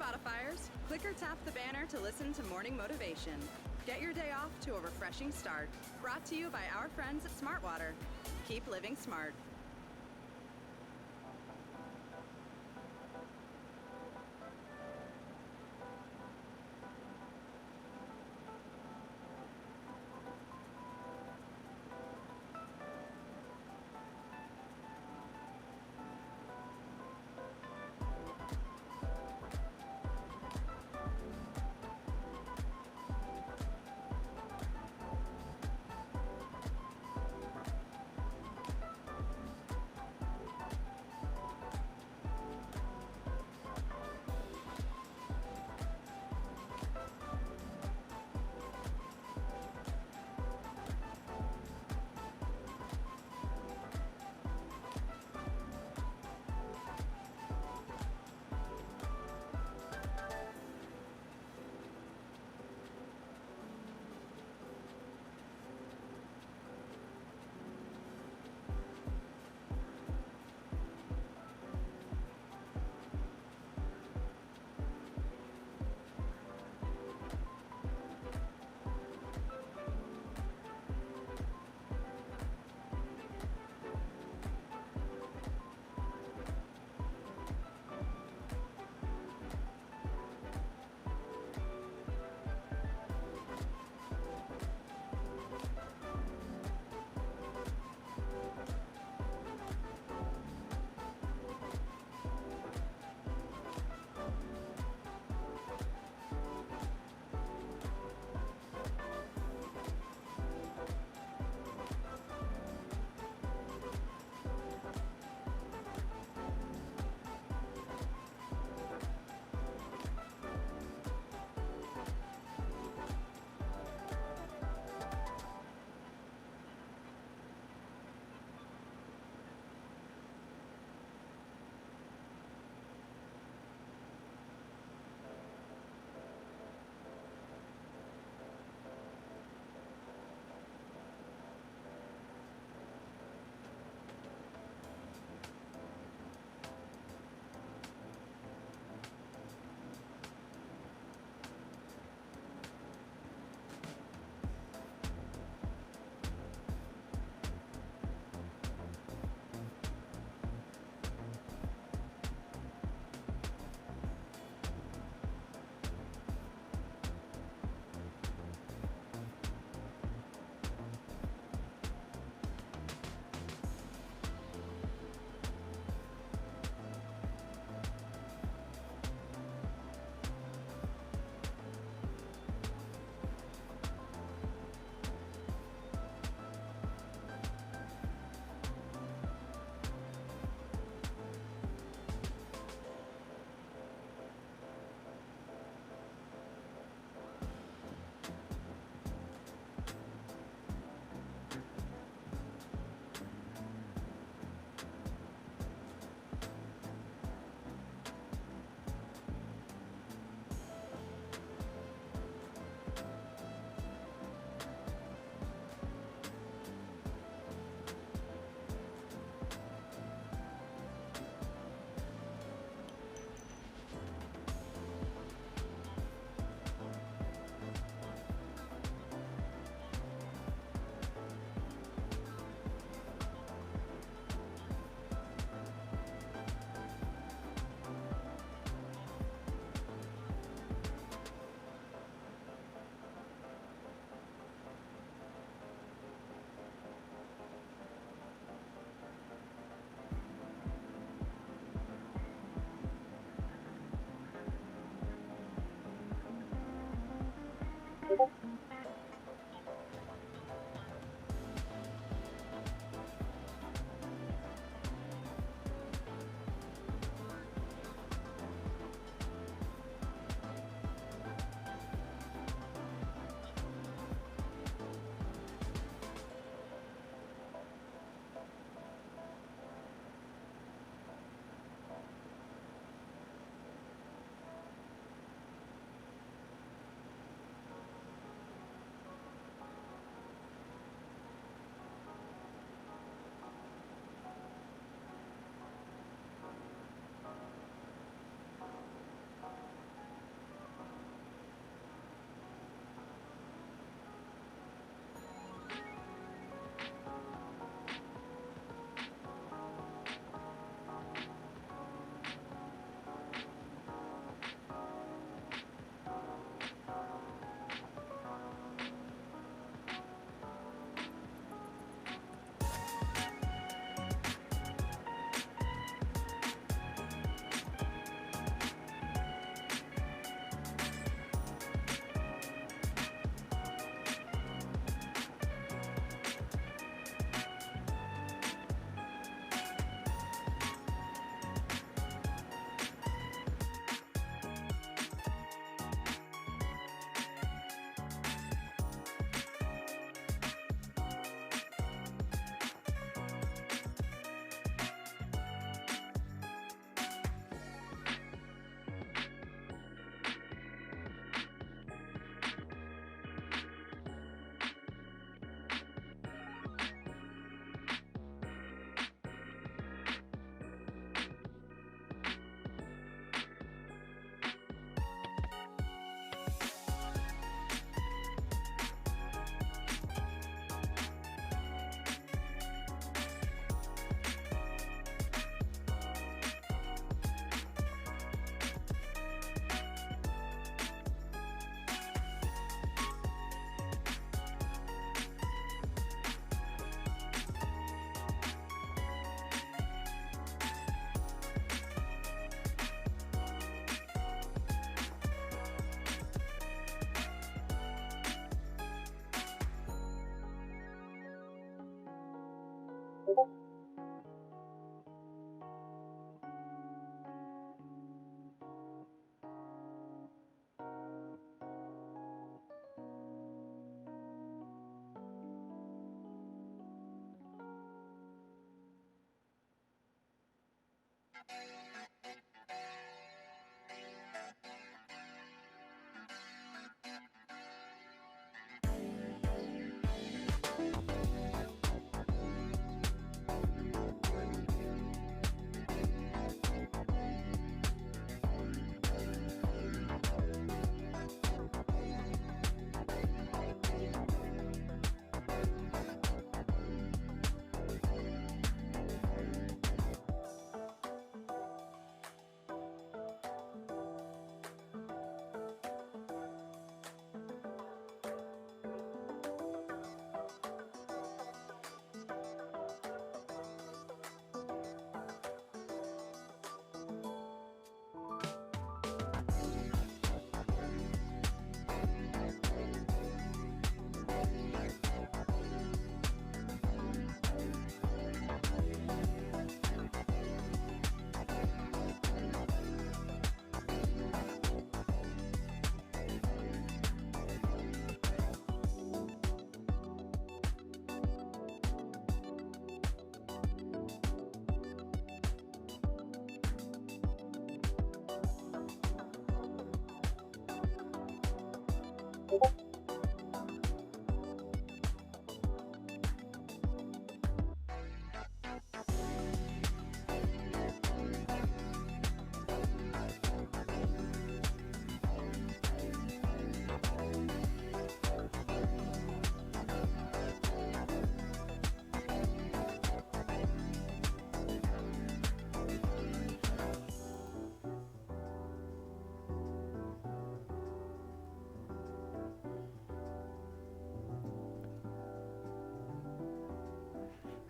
Spotifyers, click or tap the banner to listen to Morning Motivation. Get your day off to a refreshing start. Brought to you by our friends at Smartwater. Keep living smart.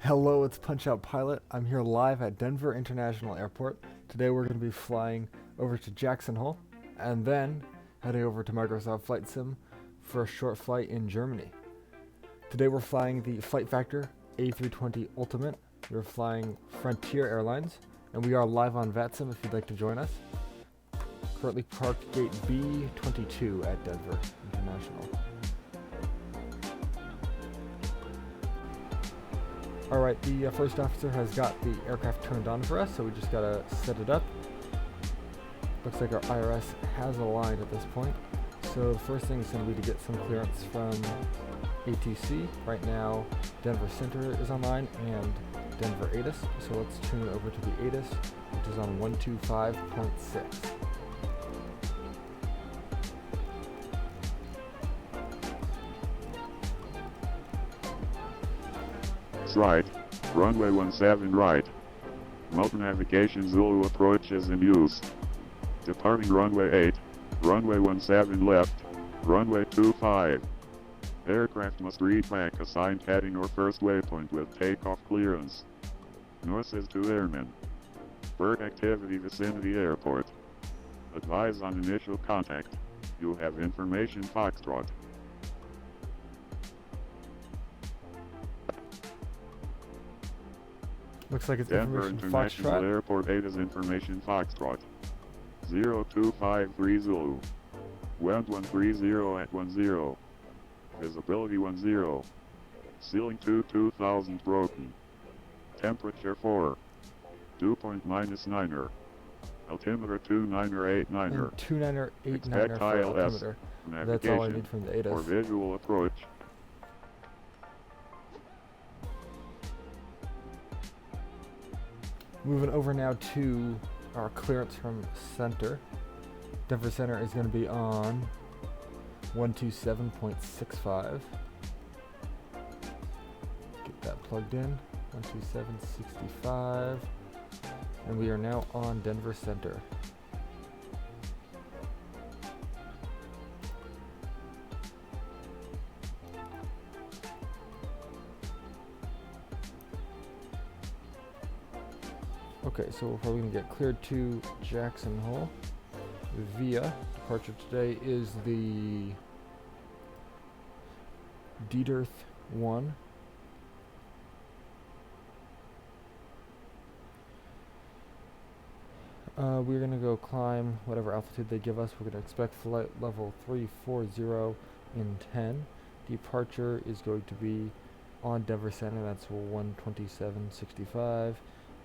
Hello, it's Punch Out Pilot. I'm here live at Denver International Airport. Today we're going to be flying over to Jackson Hole and then heading over to Microsoft Flight Sim for a short flight in Germany. Today we're flying the Flight Factor A320 Ultimate. We're flying Frontier Airlines, and we are live on VATSIM if you'd like to join us. Currently parked gate B22 at Denver International. Alright, the first officer has got the aircraft turned on for us, so we just gotta set it up. Looks like our IRS has aligned at this point. So the first thing is going to be to get some clearance from ATC. Right now, Denver Center is online and Denver ATIS. So let's tune over to the ATIS, which is on 125.6. Right, runway 17 right. Multi-navigation Zulu approach is in use. Departing runway 8, runway 17 left, runway 25. Aircraft must read back assigned heading or first waypoint with takeoff clearance. North is 2 airmen. Bird activity vicinity airport. Advise on initial contact. You have information Foxtrot. Looks like it's Denver information International Foxtrot. Airport 8 is information Foxtrot. 0253 Zulu. Wind 130 at 10. Visibility 10. Ceiling 2000 broken. Temperature 4. Dew point -9er. Altimeter 2989er. And 2989er for Expect ILS. altimeter. That's all I need from the For ATIS. visual approach. Moving over now to our clearance from center. Denver Center is going to be on 127.65. Get that plugged in. 127.65. And we are now on Denver Center. Okay, so we're probably going to get cleared to Jackson Hole via departure today is the Diederth 1. We're going to go climb whatever altitude they give us. We're going to expect flight level 340 in 10. Departure is going to be on Denver Center. That's 127.65.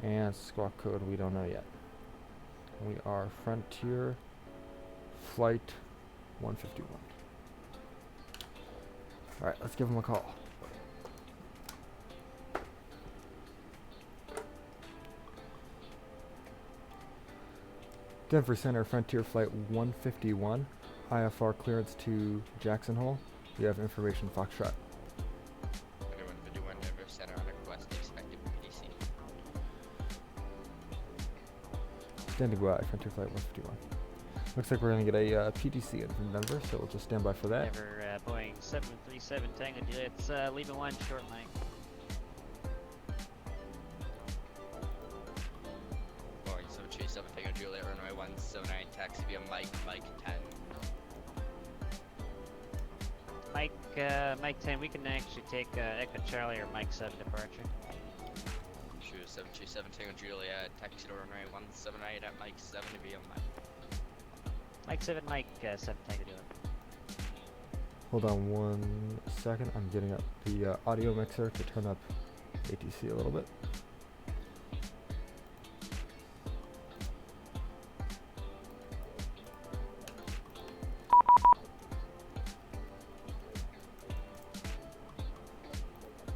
And squawk code we don't know yet. We are Frontier Flight 151. Alright, let's give them a call. Denver Center, Frontier Flight 151, IFR clearance to Jackson Hole. You have information, Foxtrot. 151 Denver Center on request, expected PDC. Standing by, Frontier Flight 151. Looks like we're going to get a PDC in from Denver, so we'll just stand by for that. Denver, Boeing 737 Tango Juliet, it's Lima 1, short line. Boeing 737 Tango Juliet, runway 179, taxi via Mike 10. Mike 10, we can actually take Echo Charlie or Mike 7 departure. Sure, 737 Tango Juliet, taxi to runway 178 at Mike 7 via Mike. Mike 7, Mike 7 Tango Juliet. Hold on 1 second. I'm getting up the audio mixer to turn up ATC a little bit.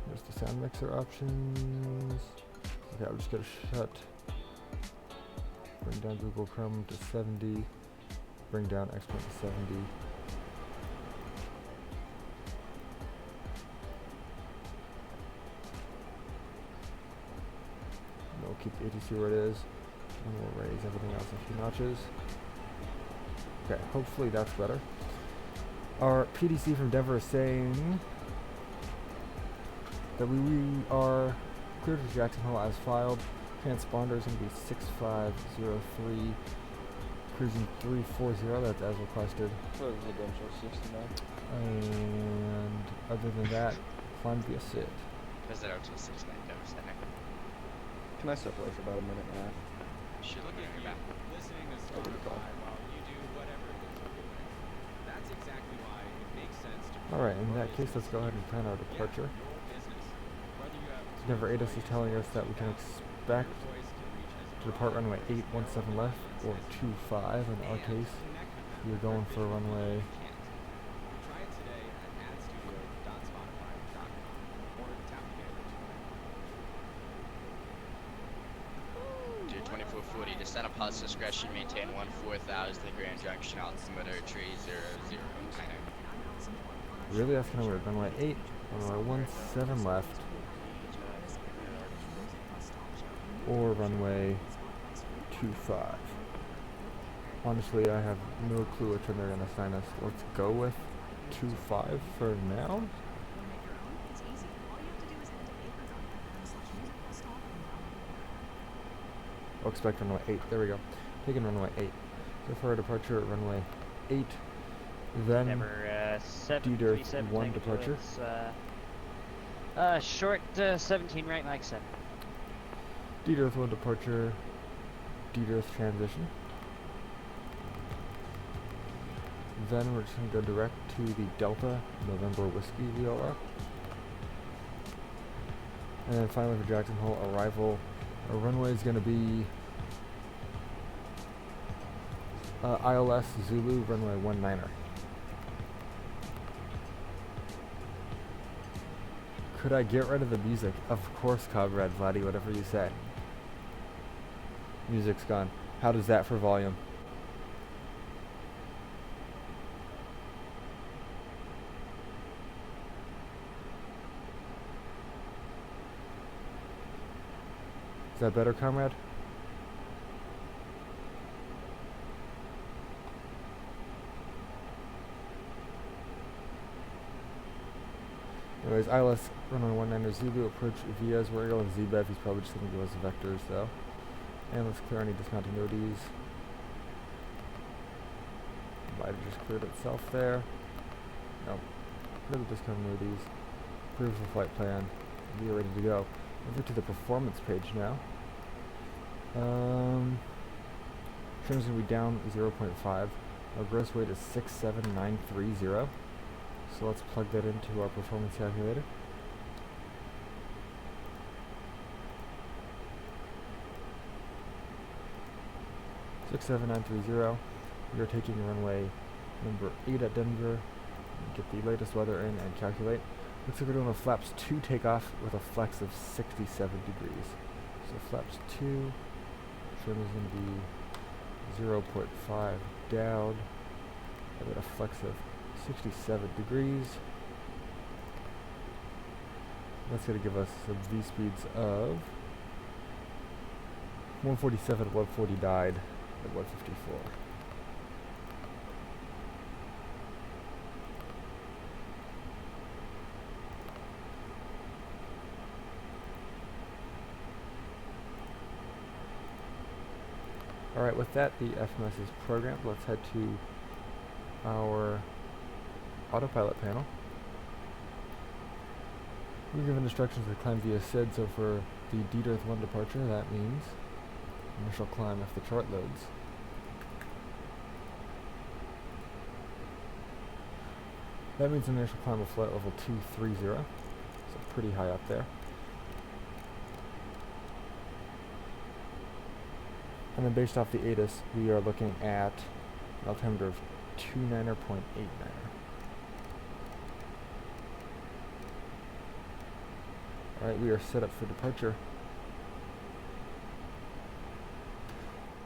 There's the sound mixer options. Okay, I'm just gonna shut. Bring down Google Chrome to 70. Bring down XPlane to 70. We'll keep the ATC where it is, and we'll raise everything else a few notches. Okay, hopefully that's better. Our PDC from Denver is saying that we are cleared to Jackson Hole as filed. Transponder is going to be 6503, cruising 340, that's as requested. Residential 69. And other than that, climb via SID. President 269 Denver Center. Can I step away for about a minute and a half? Should look at your map. Listening to Over the call. while you do whatever it is you're doing. That's exactly why it makes sense to Alright, in that case, let's go ahead and plan our departure. your business. Whether you have Denver ATIS is telling us that we can expect voice can reach as to depart runway 817 left or 25. In our case, we're going for runway try it today at adstudio.spotify.com or tap the banner to Do 2440, descend upon discretion, maintain 14,000 the Grand Junction, altimeter 300. really that's kind of weird. Runway 8, runway 17 left, or runway 25. Honestly, I have no clue which one they're going to assign us. Let's go with 25 for now. I'll expect runway 8. There we go. Taking runway 8. So for our departure at runway 8, then Denver, DDIRTH 737 1 Tango departure. Juliet's, short 17 right, Mike 7. DDIRTH 1 departure, DDIRTH transition. Then we're just going to go direct to the Delta November Whiskey VOR. And then finally for Jackson Hole arrival, our runway is going to be ILS Zulu runway 19er. Could I get rid of the music? Of course, Comrade Vladdy, whatever you say. Music's gone. How does that for volume? Is that better, Comrade? Anyways, ILS runway 19er Zulu, approach Vias. We're going to go with ZBEV. He's probably just going to give us vectors, though. And let's clear any dismounting ODs. Might have just cleared itself there. Nope. Clear the dismounting ODs. Approve the flight plan. We are ready to go. Over to the performance page now. Trim's going to be down 0.5. Our gross weight is 67930. So let's plug that into our performance calculator. $67930. We are taking runway number 8 at Denver. Get the latest weather in and calculate. Looks like we're doing a flaps 2 takeoff with a flex of 67 degrees. So flaps 2, trim is going to be 0.5 down, with a flex of 67 degrees. That's going to give us some V speeds of 147, 140 died at 154. Alright, with that, the FMS is programmed. Let's head to our autopilot panel. We're given instructions to climb via SID, so for the D-Earth 1 departure, that means initial climb if the chart loads. That means an initial climb of flight level 230, so pretty high up there. And then based off the ATIS, we are looking at an altimeter of 29.89. Alright, we are set up for departure.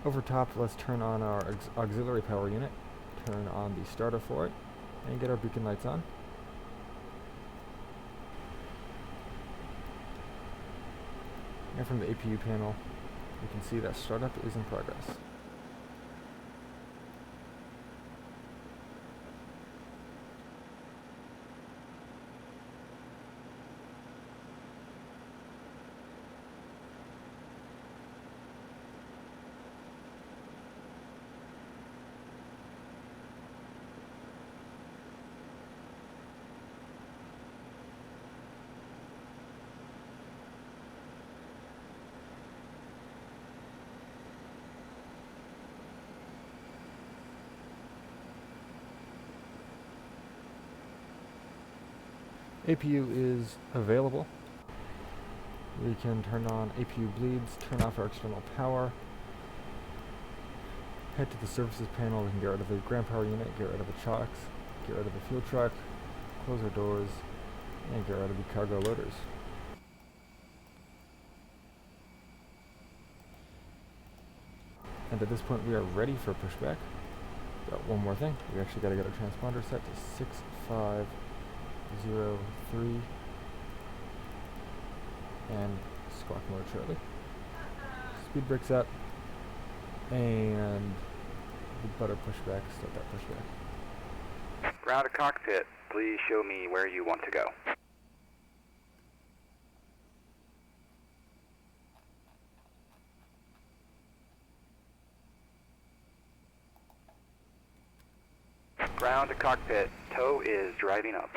Over top, let's turn on our auxiliary power unit, turn on the starter for it, and get our beacon lights on. And from the APU panel, you can see that startup is in progress. APU is available. We can turn on APU bleeds, turn off our external power, head to the services panel. We can get rid of the ground power unit, get rid of the chocks, get rid of the fuel truck, close our doors, and get rid of the cargo loaders. And at this point we are ready for pushback. But one more thing, we actually got to get our transponder set to 6503 and squawk mode shortly. Speed brakes up and we better pushback, start that pushback. Ground to cockpit, please show me where you want to go. Ground to cockpit, tow is driving up.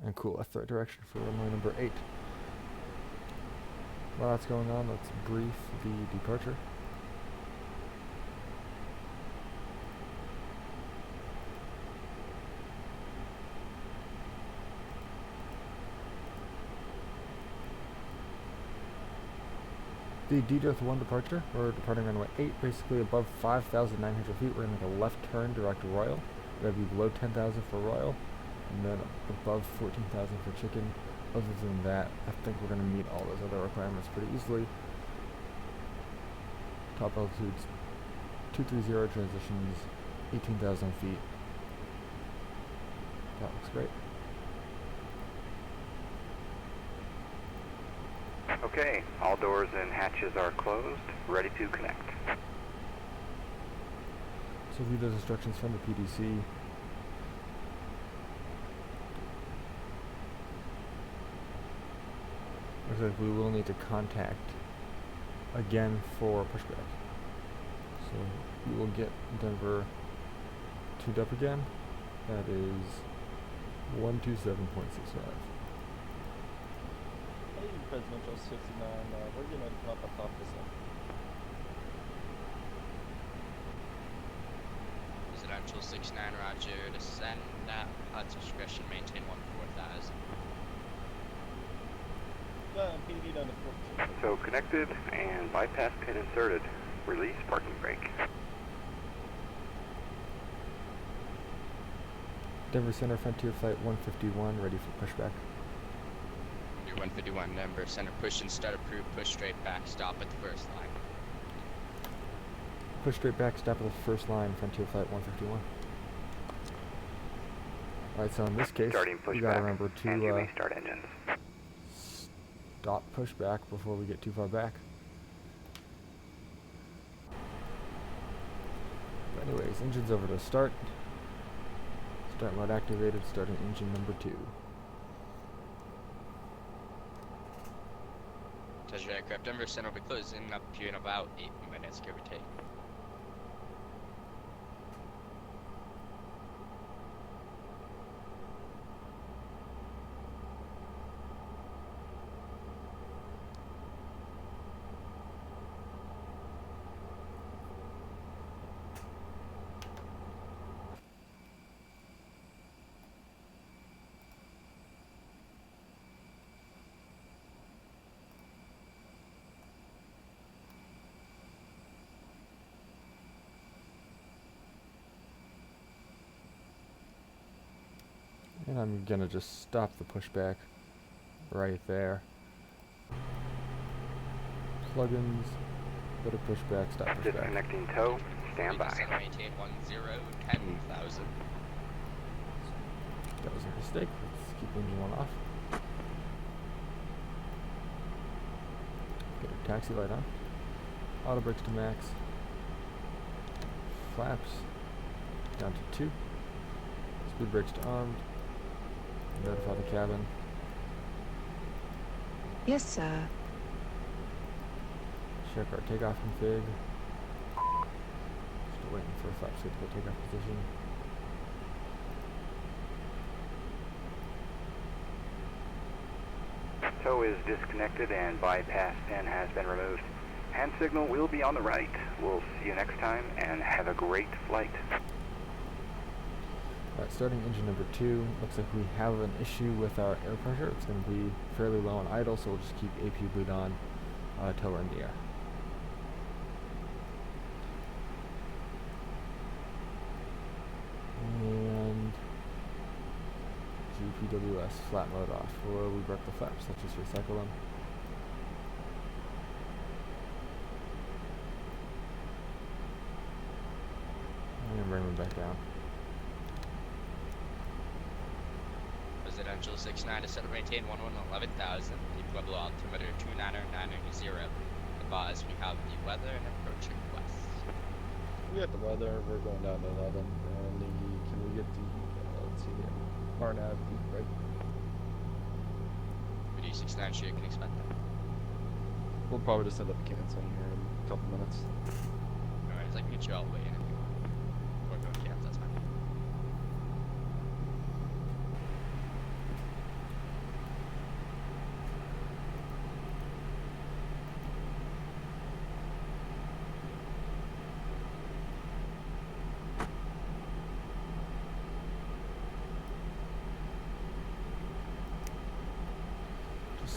And cool, that's the right direction for runway number 8. While that's going on, let's brief the departure. The D-Earth 1 departure, we're departing runway 8, basically above 5,900 feet. We're going to make a left turn direct to Royal. We're going to be below 10,000 for Royal, and then above 14,000 for Chicken. Other than that, I think we're going to meet all those other requirements pretty easily. Top altitudes, 230 transitions, 18,000 feet. That looks great. Okay, all doors and hatches are closed, ready to connect. So read those instructions from the PDC. Looks like we will need to contact again for pushback. So we will get Denver tuned up again. That is 127.65. Presidential 69, we're going to come up off this end. Central 69, roger. Descend at pilot's discretion, maintain 14,000. PD down to 14. So connected and bypass pin inserted. Release parking brake. Denver Center Frontier Flight 151, ready for pushback. Your 151, Denver Center, push and start approved, push straight back, stop at the first line. Push straight back, stop at the first line, Frontier Flight 151. Alright, so in this case, Starting we gotta pushback, remember and you to may start engines. stop pushback before we get too far back. But anyways, engine's over to start. Start mode activated, starting engine number 2. Pleasure aircraft, Denver Center will be closing up here in about 8 minutes, give or take. And I'm gonna just stop the pushback right there. Plugins, go to pushback, stop pushback. Disconnecting tow. Stand by. Descend, maintain 10,10,000. That was a mistake. Let's keep engine 1 off. Get our taxi light on. Auto brakes to max. Flaps down to 2. Speed brakes to armed. Notify the cabin. Yes, sir. Check our takeoff config. Still waiting for flap suit to go takeoff position. Tow is disconnected and bypass pin has been removed. Hand signal will be on the right. We'll see you next time and have a great flight. Alright, starting engine number 2. Looks like we have an issue with our air pressure. It's going to be fairly low on idle, so we'll just keep AP bleed on till we're in the air. And GPWS flat mode off. Where we broke the flaps, let's just recycle them. And bring them back down. Residential 69 to set and maintain 11,000. The Pueblo altimeter 29990. Advise we have the weather and approaching west. We got the weather. We're going down to 11. And the, can we get the, let's see here, RNAV, right? Video 69, sure you can expect that. We'll probably just end up canceling here in a couple minutes. Alright, I can get you all the way in if you want. Or go cancel, that's fine.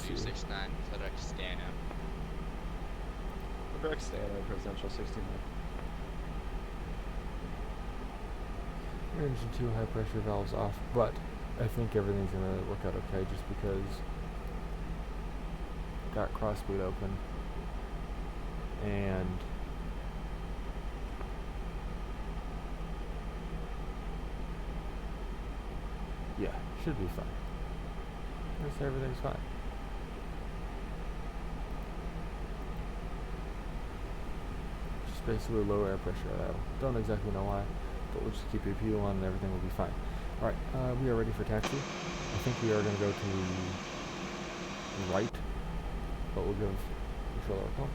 Video 69, FedEx Stano. Quebec Standard, Presidential 69. Engine 2 high pressure valves off, but I think everything's gonna work out okay just because got cross bleed open and yeah, should be fine. I'm gonna say everything's fine. Just basically low air pressure. I don't exactly know why, but we'll just keep AP on and everything will be fine. Alright, we are ready for taxi. I think we are going to go to the right, but we'll give controller a call.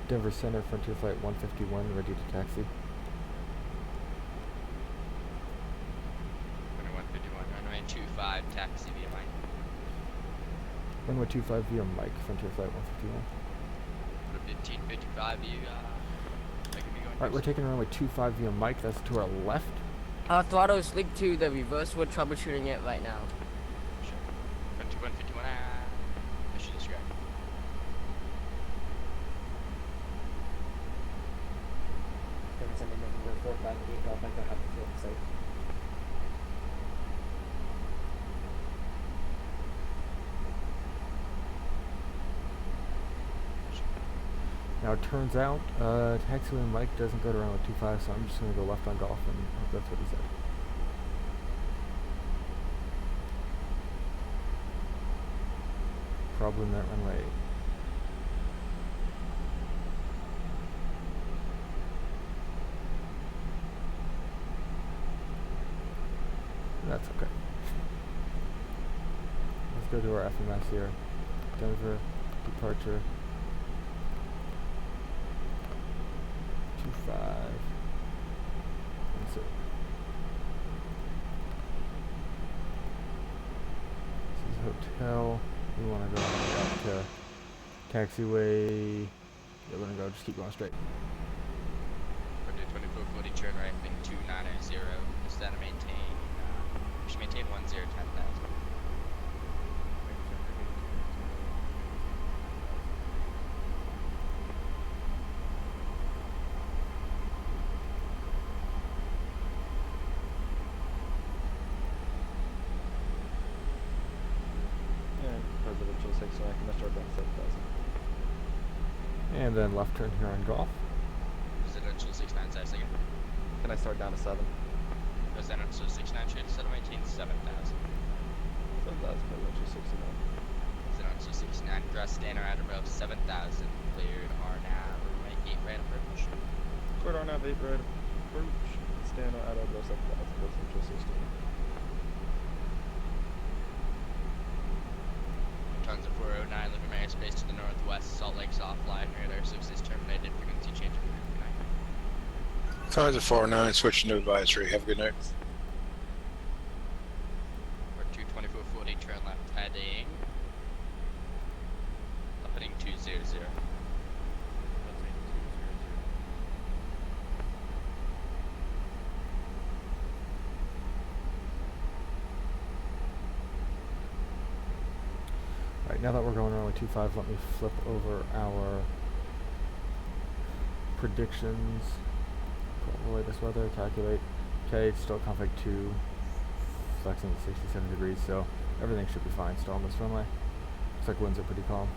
Denver Center, Frontier Flight 151, ready to taxi. 151, runway 25, taxi via Mike. Runway 25 via Mike, Frontier Flight 151. 1555, you, I could be going Alright, we're taking runway 25 via Mike. That's to our left. Throttle sleep to the reverse. We're troubleshooting it right now. Sure. 2151, mission described. Now it turns out, taxiway Mike doesn't go to runway 25, so I'm just going to go left on golf and hope that's what he said. Probably in that runway 8. That's okay. Let's go to our FMS here. Denver, departure. 25. That's it. This is hotel. We want to go up to taxiway. Yeah, we're gonna go. Just keep going straight. We're doing 2440, turn right, thing 290. Instead of maintain, we should maintain 1010,000. Presidential 6, so I can start down 7,000. And then left turn here on golf. Residential 69 second. Can I start down to 7? Residential 69 should instead of maintain 7,000. 7,000, presidential 69. Residential 69, thrust stand right above 7,000. Cleared RNAV, runway 8 right approach. Cleared RNAV 8 right approach. Stand out above 7,000, presidential 16. Tons of 409, living airspace to the northwest. Salt Lake's offline. Radar 6 is terminated. Frequency change. Tons of 409, switching to advisory. Have a good night. We're 22440, turn left heading. Heading 200. Alright, now that we're going runway 25, let me flip over our predictions. Pull the latest weather, calculate. Okay, it's still config 2, flexing at 67 degrees, so everything should be fine still on this runway. Looks like winds are pretty calm.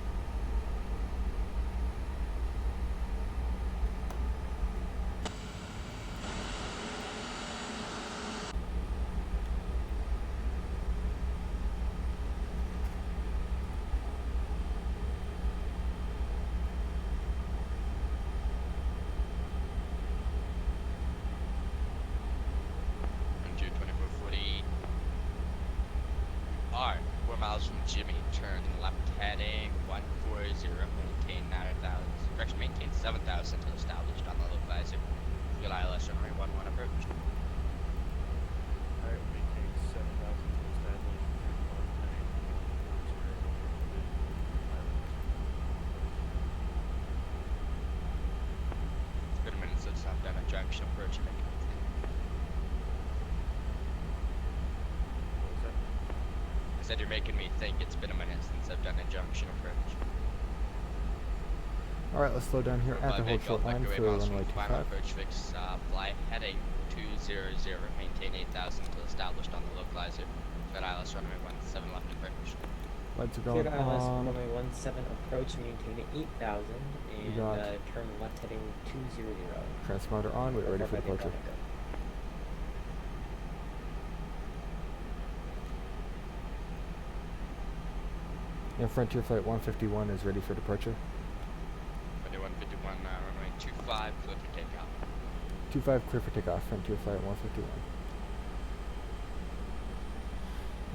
Miles from Jimmy, turn left heading 140, maintain 9,000, correction, maintain 7,000 until established on the localizer. Good ILS runway 11 approach. Alright, maintain 7,000 to establish. It's been a minute since I've done a junction approach. Said you're making me think. It's been a minute since I've done a junction approach. Alright, let's slow down here at the hold short line for runway 25. Approach fix, fly heading 200, maintain 8,000 until established on the localizer. Good ILS runway 17 left approach. Lights are going ILS on. runway 17 approach, maintain 8,000 and turn left heading 200. Transponder on, we're ready for departure. And Frontier Flight 151 is ready for departure. Frontier 151, runway 25, clear for takeoff. 25 clear for takeoff, Frontier Flight 151.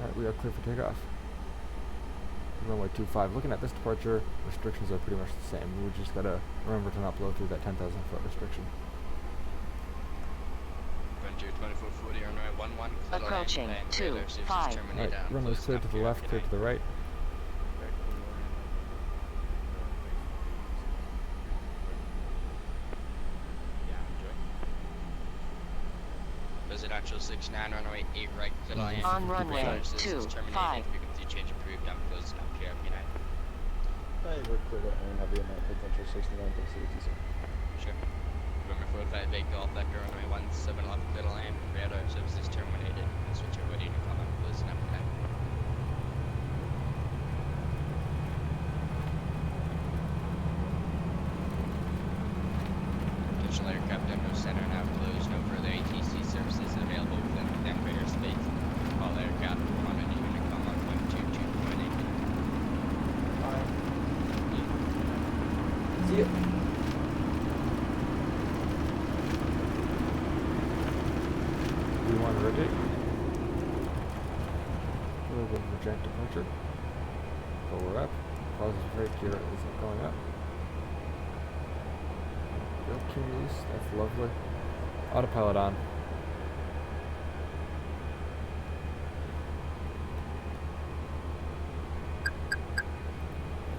Alright, we are clear for takeoff. Runway 25. Looking at this departure, restrictions are pretty much the same. We just gotta remember to not blow through that 10,000 foot restriction. Frontier 2440, runway 11, approaching 25. Alright, runway's clear to the left, clear to the right. Potential 69, runway 8 right, clear to land. On runway Services 25. Frequency change approved. I'm closing up here, United. Hey, we're clear to earn heavy amount potential 69 to CATC. Sure. November 45 8 Golf Vector runway 17 left, clear to land. Radar services terminated. Switch over to Unicom. I'm closing up United. Additional aircraft demo center now closed. No further ATC services available within the clear space. All aircraft responded to Unicom on 122.8. See ya. We want to rotate. A little bit of a jack departure. But we're up. Positive brake gear isn't going up. Good keys, that's lovely. Autopilot on.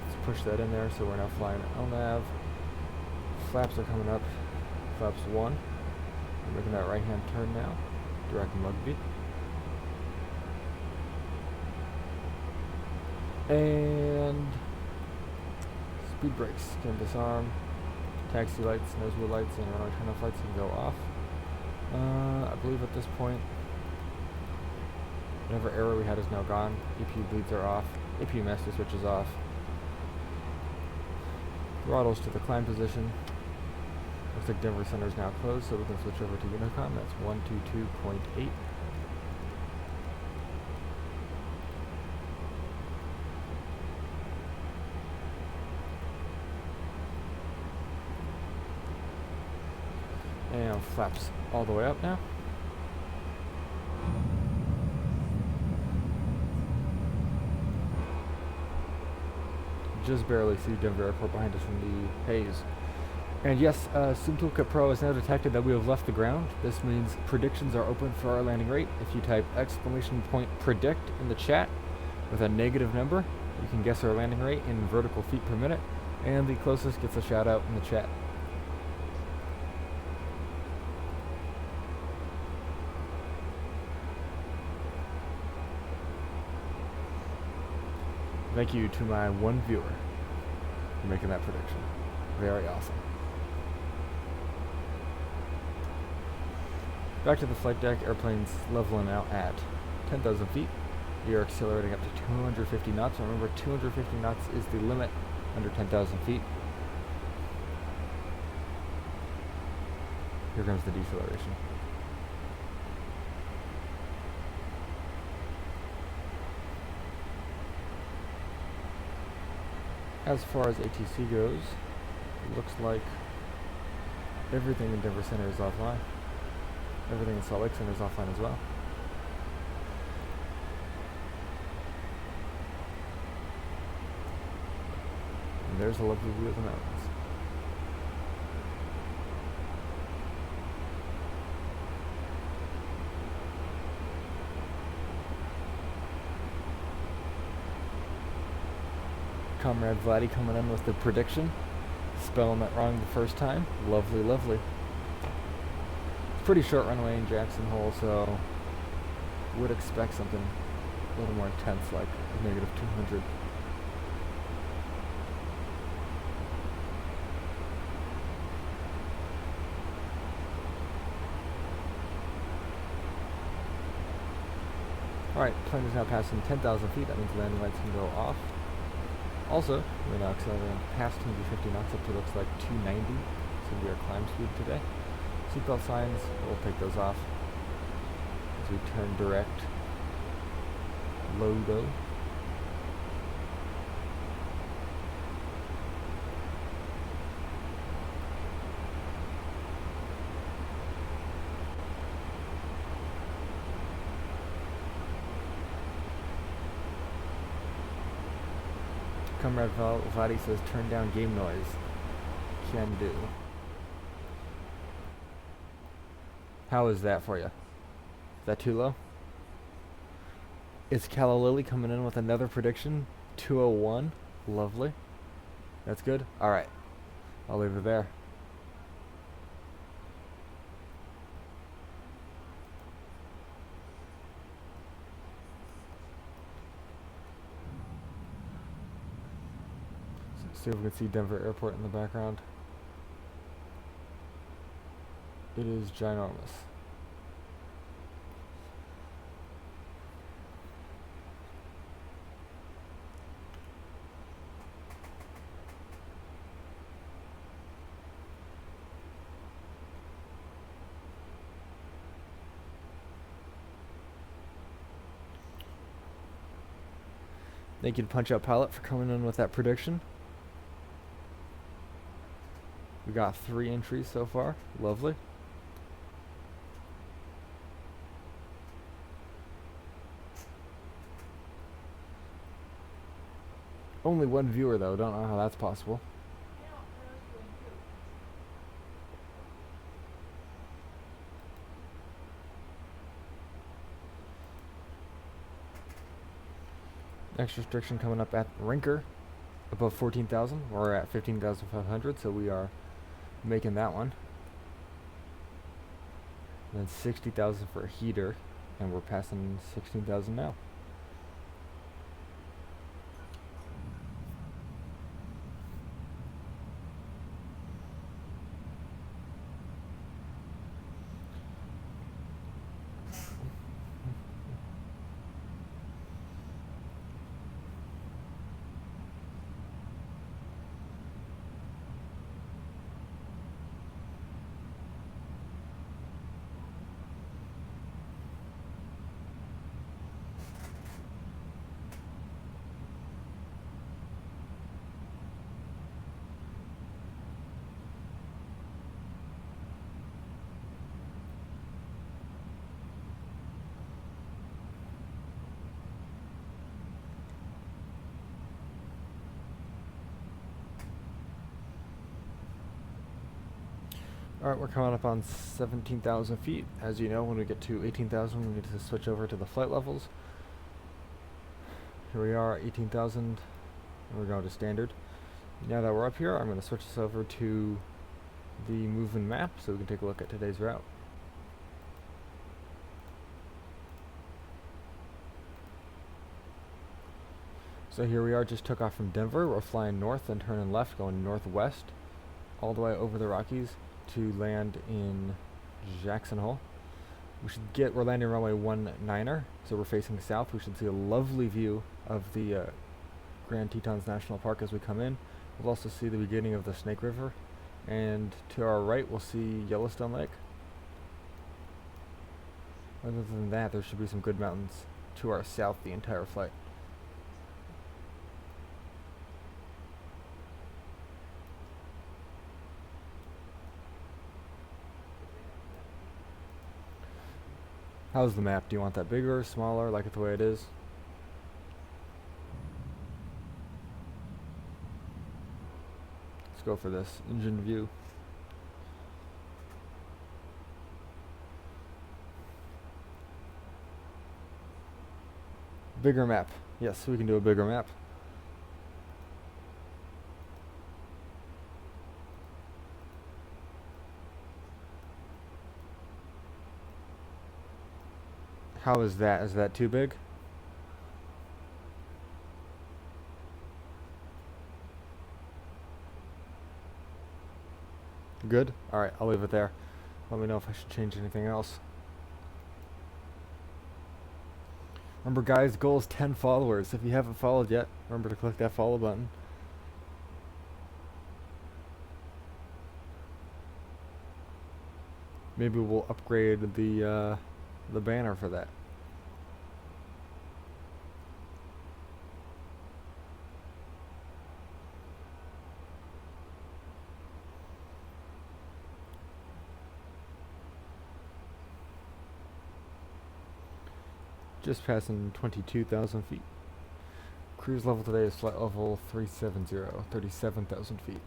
Let's push that in there, so we're now flying LNAV. Flaps are coming up. Flaps 1. We're making that right hand turn now. Direct Mugby. And speed brakes can disarm. Taxi lights, nose wheel lights, and runway turn off lights can go off. I believe at this point, whatever error we had is now gone. EPU bleeds are off. EPU master switch is off. Throttles to the climb position. Looks like Denver Center is now closed, so we can switch over to Unicom. That's 122.8. And flaps all the way up now. Just barely see Denver Airport behind us in the haze. And yes, SimToolkit Pro has now detected that we have left the ground. This means predictions are open for our landing rate. If you type !predict in the chat with a negative number, you can guess our landing rate in vertical feet per minute, and the closest gets a shout out in the chat. Thank you to my one viewer for making that prediction. Very awesome. Back to the flight deck, airplane's leveling out at 10,000 feet. We are accelerating up to 250 knots. Remember, 250 knots is the limit under 10,000 feet. Here comes the deceleration. As far as ATC goes, it looks like everything in Denver Center is offline. Everything in Salt Lake Center is offline as well. And there's a lovely view of the mountains. Comrade Vladdy coming in with the prediction. Spelling that wrong the first time. Lovely, lovely. It's pretty short runway in Jackson Hole, so would expect something a little more intense, like a negative 200. Alright, plane is now passing 10,000 feet. That means landing lights can go off. Also, we're now accelerating past 250 knots up to looks like 290. It's going to be our climb speed today. Seatbelt signs, we'll take those off as we turn direct. Logo. Comrade Vladdy says turn down game noise. Can do. How is that for you? Is that too low? It's Calla Lily coming in with another prediction. 201. Lovely. That's good. Alright. I'll leave it there. See if we can see Denver Airport in the background. It is ginormous. Thank you to Punch Out Pilot for coming in with that prediction. We got 3 entries so far. Lovely. Only 1 viewer though, don't know how that's possible. Next restriction coming up at Rinker, above 14,000. We're at 15,500, so we are making that one. And then 60,000 for a heater, and we're passing 16,000 now. Alright, we're coming up on 17,000 feet. As you know, when we get to 18,000, we need to switch over to the flight levels. Here we are at 18,000, and we're going to standard. Now that we're up here, I'm going to switch this over to the moving map so we can take a look at today's route. So here we are, just took off from Denver. We're flying north and turning left, going northwest, all the way over the Rockies to land in Jackson Hole. We're landing runway 19er, so we're facing south. We should see a lovely view of the Grand Tetons National Park as we come in. We'll also see the beginning of the Snake River, and to our right we'll see Yellowstone Lake. Other than that, there should be some good mountains to our south the entire flight. How's the map? Do you want that bigger, smaller, like it the way it is? Let's go for this engine view. Bigger map. Yes, we can do a bigger map. How is that? Is that too big? Good? Alright, I'll leave it there. Let me know if I should change anything else. Remember guys, goal is 10 followers. If you haven't followed yet, remember to click that follow button. Maybe we'll upgrade the banner for that. Just passing 22,000 feet. Cruise level today is flight level 370, 37,000 feet.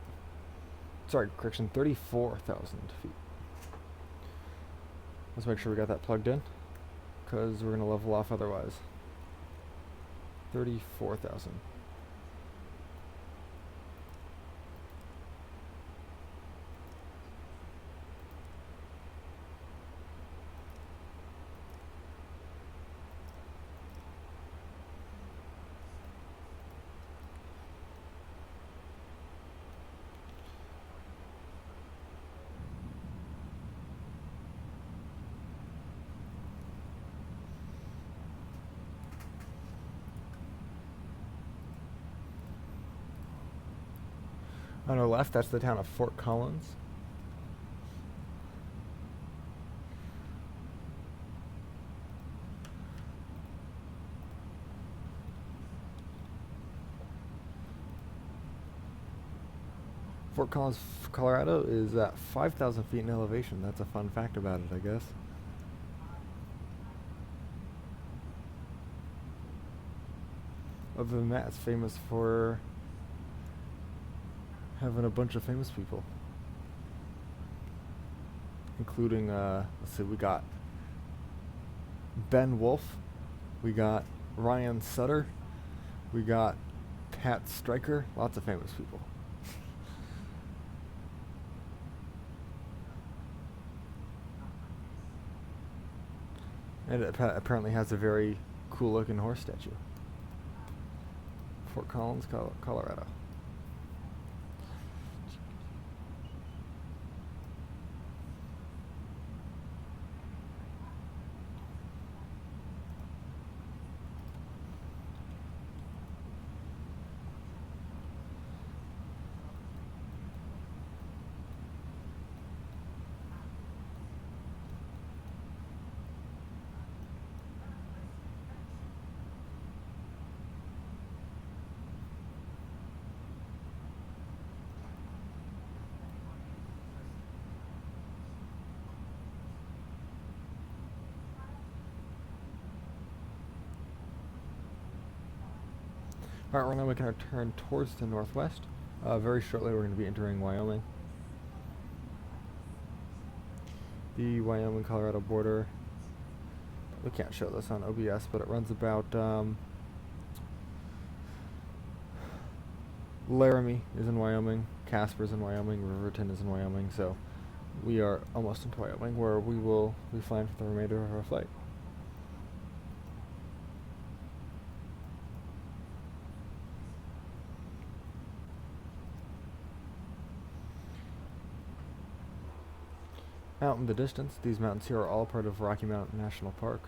Sorry, correction, 34,000 feet. Let's make sure we got that plugged in, because we're going to level off otherwise. 34,000. On our left, that's the town of Fort Collins. Fort Collins, Colorado is at 5,000 feet in elevation. That's a fun fact about it, I guess. Other than that, it's famous for having a bunch of famous people. Including, let's see, we got Ben Wolfe, we got Ryan Sutter, we got Pat Stryker, lots of famous people. And it apparently has a very cool looking horse statue. Fort Collins, Colorado. Alright, we're now making our turn towards the northwest. Very shortly we're going to be entering Wyoming. The Wyoming-Colorado border. We can't show this on OBS, but it runs about... Laramie is in Wyoming, Casper's in Wyoming, Riverton is in Wyoming, so we are almost into Wyoming, where we will be flying for the remainder of our flight. Out in the distance, these mountains here are all part of Rocky Mountain National Park.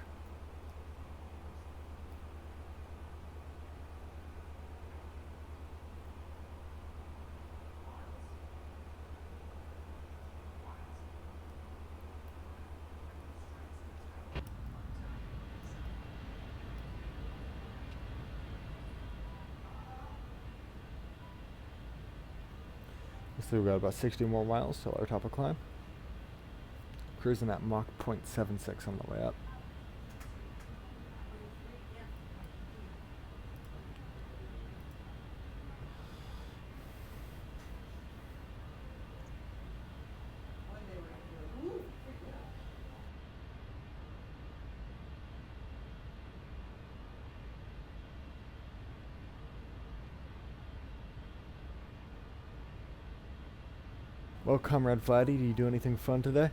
So we've got about 60 more miles till our top of climb. Cruising at Mach 0.76 on the way up. Well, Comrade Flatty, do you do anything fun today?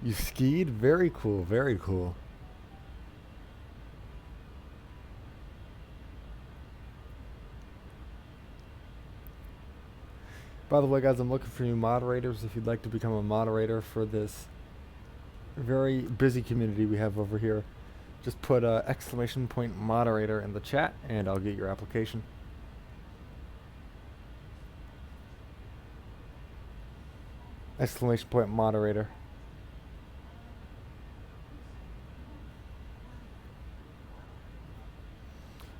You skied? Very cool, very cool. By the way, guys, I'm looking for new moderators. If you'd like to become a moderator for this very busy community we have over here, just put !moderator in the chat and I'll get your application. !moderator.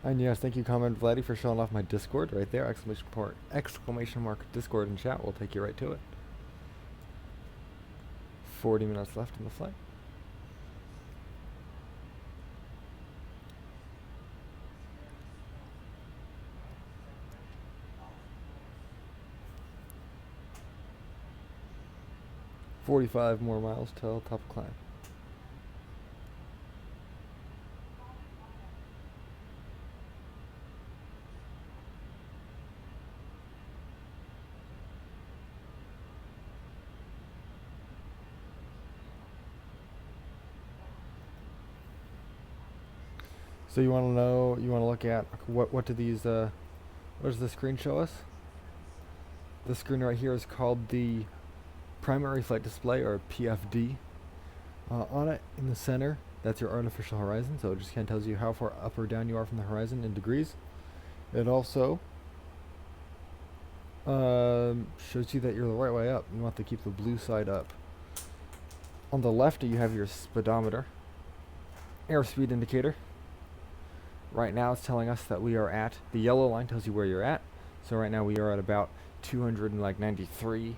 And yes, thank you, Comrade Vladdy, for showing off my Discord right there. Exclamation mark Discord in chat. We'll take you right to it. 40 minutes left in the flight. $45 more miles till top climb. So you want to know, you want to look at what do these, what does the screen show us? The screen right here is called the primary flight display, or PFD. On it, in the center, that's your artificial horizon, so it just kind of tells you how far up or down you are from the horizon in degrees. It also shows you that you're the right way up. You want to keep the blue side up. On the left, you have your speedometer, airspeed indicator. Right now, it's telling us that we are at, the yellow line tells you where you're at. So right now we are at about 293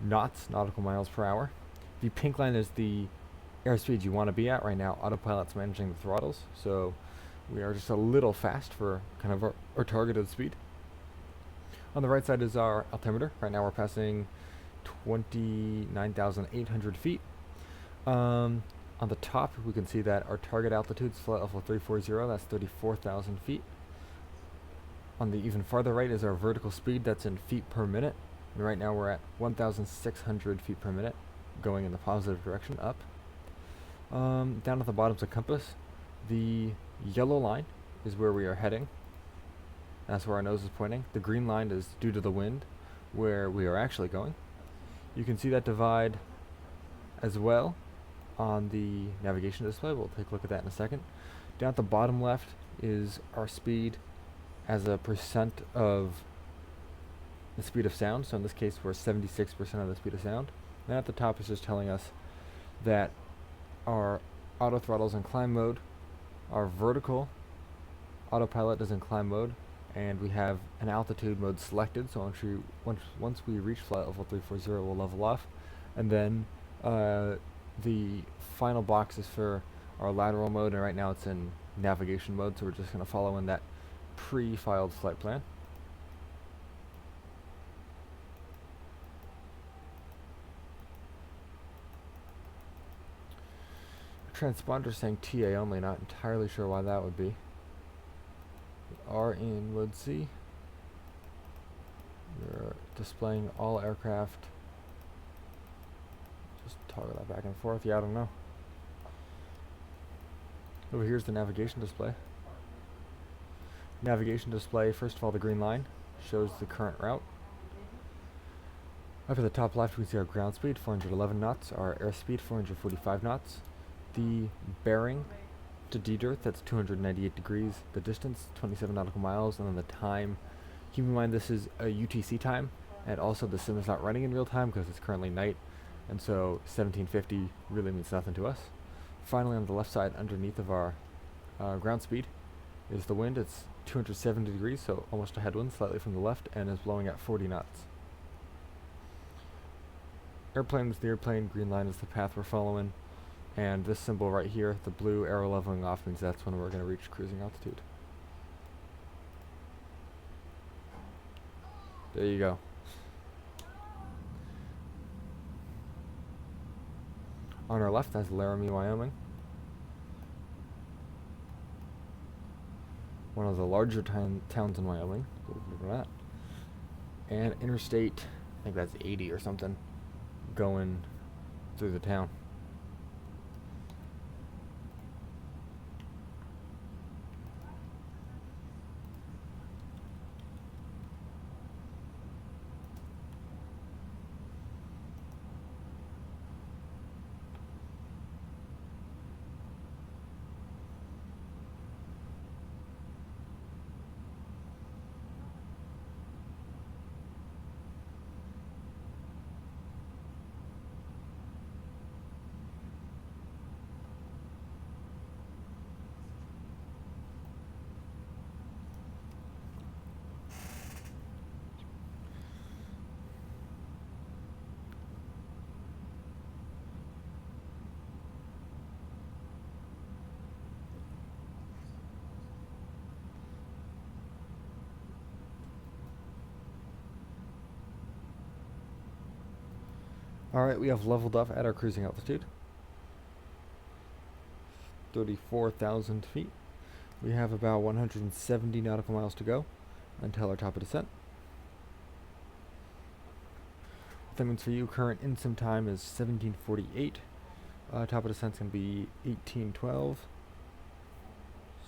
knots, nautical miles per hour. The pink line is the airspeed you want to be at. Right now, autopilot's managing the throttles, so we are just a little fast for kind of our targeted speed. On the right side is our altimeter. Right now we're passing 29,800 feet. On the top, we can see that our target altitude is flight level 340. That's 34,000 feet. On the even farther right is our vertical speed. That's in feet per minute. And right now we're at 1,600 feet per minute, going in the positive direction, up. Down at the bottom is a compass. The yellow line is where we are heading. That's where our nose is pointing. The green line is due to the wind, where we are actually going. You can see that divide as well on the navigation display. We'll take a look at that in a second. Down at the bottom left is our speed as a percent of the speed of sound. So in this case, we're 76% of the speed of sound. And at the top is just telling us that our auto throttle is in climb mode, our vertical autopilot is in climb mode, and we have an altitude mode selected. So once we reach flight level 340, we'll level off. And then the final box is for our lateral mode, and right now it's in navigation mode, so we're just going to follow in that pre-filed flight plan. Transponder saying TA only, not entirely sure why that would be. We are in Mode C. We're displaying all aircraft. Just toggle that back and forth. Yeah, I don't know. Over here's the navigation display. Navigation display, first of all, the green line shows the current route. Up at the top left, we see our ground speed, 411 knots, our airspeed, 445 knots. The bearing to D-dirt, that's 298 degrees. The distance, 27 nautical miles, and then the time. Keep in mind this is a UTC time, and also the sim is not running in real time because it's currently night, and so 1750 really means nothing to us. Finally, on the left side, underneath of our ground speed, is the wind. It's 270 degrees, so almost a headwind, slightly from the left, and is blowing at 40 knots. Airplane is the airplane, green line is the path we're following, and this symbol right here, the blue arrow leveling off, means that's when we're going to reach cruising altitude. There you go. On our left, that's Laramie, Wyoming. One of the larger towns in Wyoming. Look at that. And interstate, I think that's 80 or something, going through the town. Alright, we have leveled up at our cruising altitude. 34,000 feet. We have about 170 nautical miles to go until our top of descent. What that means for you, current in-sim time is 1748. Top of descent's going to be 1812.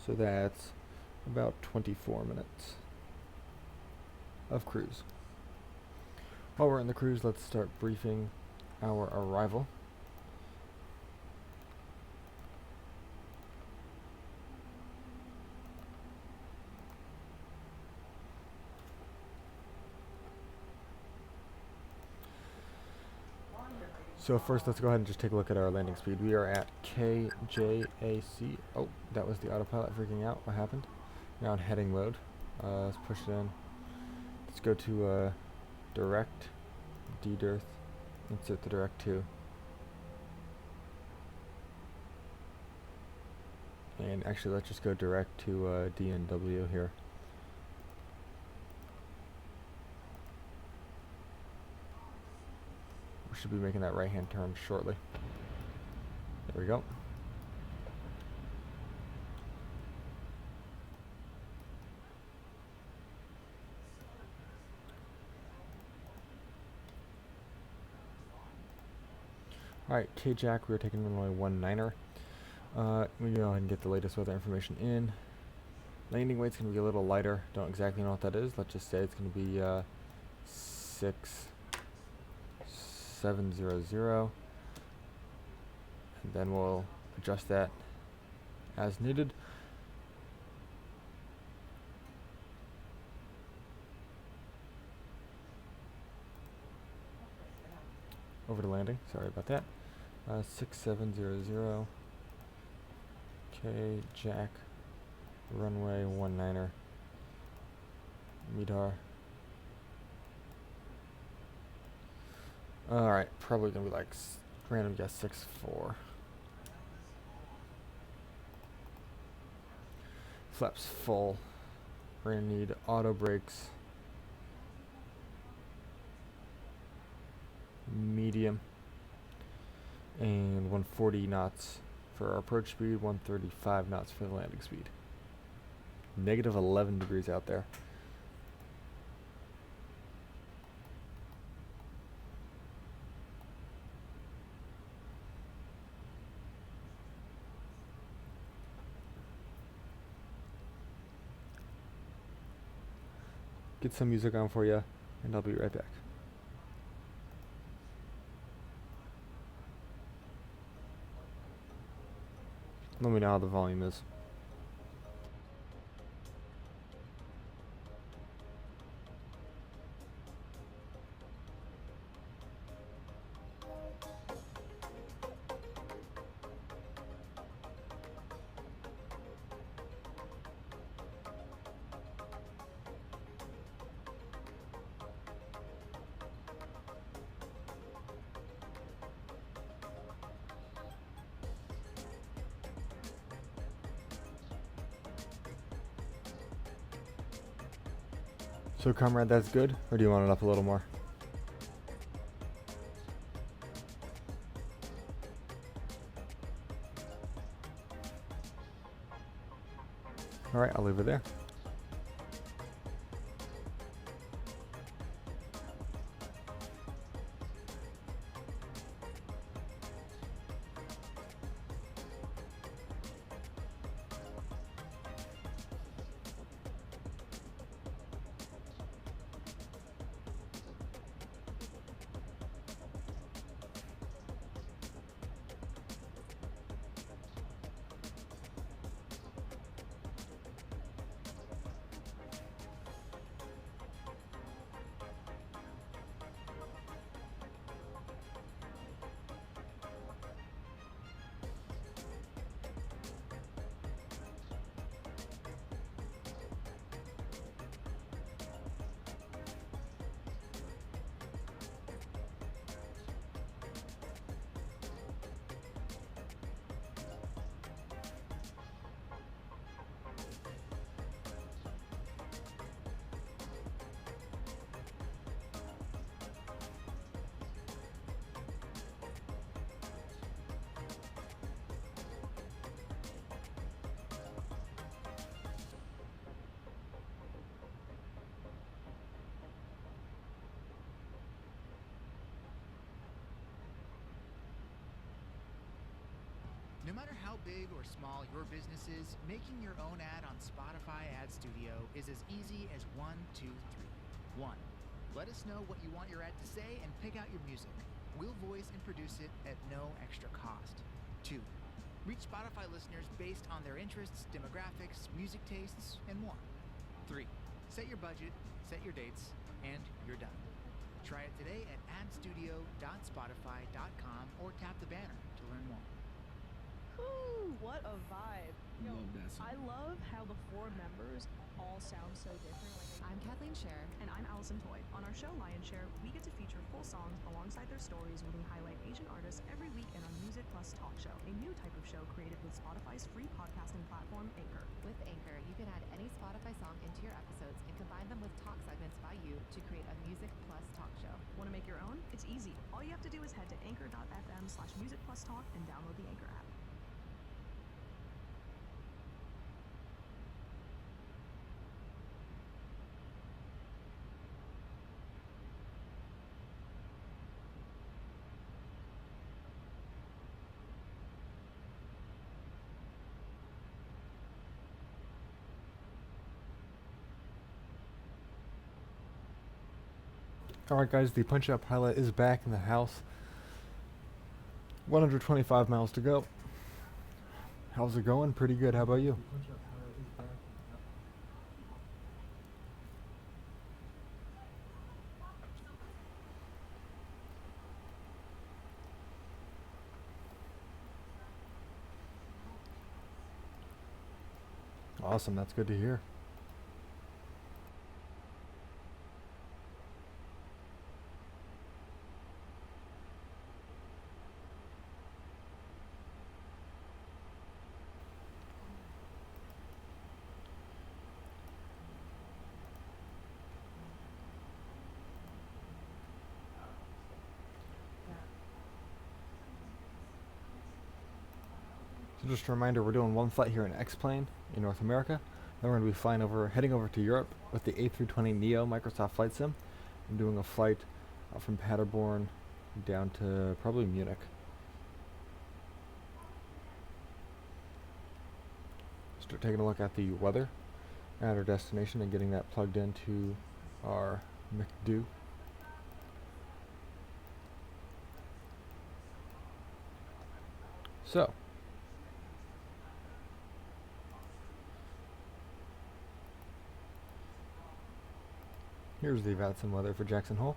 So that's about 24 minutes of cruise. While we're in the cruise, let's start briefing our arrival. So first, let's go ahead and just take a look at our landing speed. We are at KJAC. Oh, that was the autopilot freaking out. What happened? We're on heading mode. Let's push it in. Let's go to direct, dedirth, insert the direct 2. And actually, let's just go direct to DNW here. We should be making that right-hand turn shortly. There we go. Alright, KJAC, we're taking runway 19er. We go ahead and get the latest weather information in. Landing weight's going to be a little lighter. Don't exactly know what that is. Let's just say it's going to be 6700. And then we'll adjust that as needed. Over to landing. Sorry about that. 6700. KJAC. Runway 19er. METAR. Alright, probably gonna be like random guess 6-4. Flaps full. We're gonna need auto brakes. Medium. And 140 knots for our approach speed, 135 knots for the landing speed. Negative 11 degrees out there. Get some music on for you, and I'll be right back. Let me know how the volume is. So, comrade, that's good, or do you want it up a little more? Alright, I'll leave it there. No matter how big or small your business is, making your own ad on Spotify Ad Studio is as easy as 1, 2, 3. 1. Let us know what you want your ad to say and pick out your music. We'll voice and produce it at no extra cost. 2. Reach Spotify listeners based on their interests, demographics, music tastes, and more. 3. Set your budget, set your dates, and you're done. Try it today at adstudio.spotify.com or tap the banner to learn more. Whew, what a vibe. Yo, Love that song. I love how the 4 members all sound so different. I'm Kathleen Scher. And I'm Allison Toy. On our show Lion Share, we get to feature full songs alongside their stories where we highlight Asian artists every week in our Music Plus Talk Show, a new type of show created with Spotify's free podcasting platform, Anchor. With Anchor, you can add any Spotify song into your episodes and combine them with talk segments by you to create a Music Plus Talk Show. Want to make your own? It's easy. All you have to do is head to anchor.fm/musicplustalk and download the Anchor app. Alright guys, the Punch-Out Pilot is back in the house. 125 miles to go. How's it going? Pretty good. How about you? Awesome, that's good to hear. So just a reminder, we're doing one flight here in X-Plane in North America. Then we're going to be heading over to Europe with the A320 Neo Microsoft Flight Sim. I'm doing a flight from Paderborn down to probably Munich. Start taking a look at the weather at our destination and getting that plugged into our McDo. So, here's the VATSIM weather for Jackson Hole.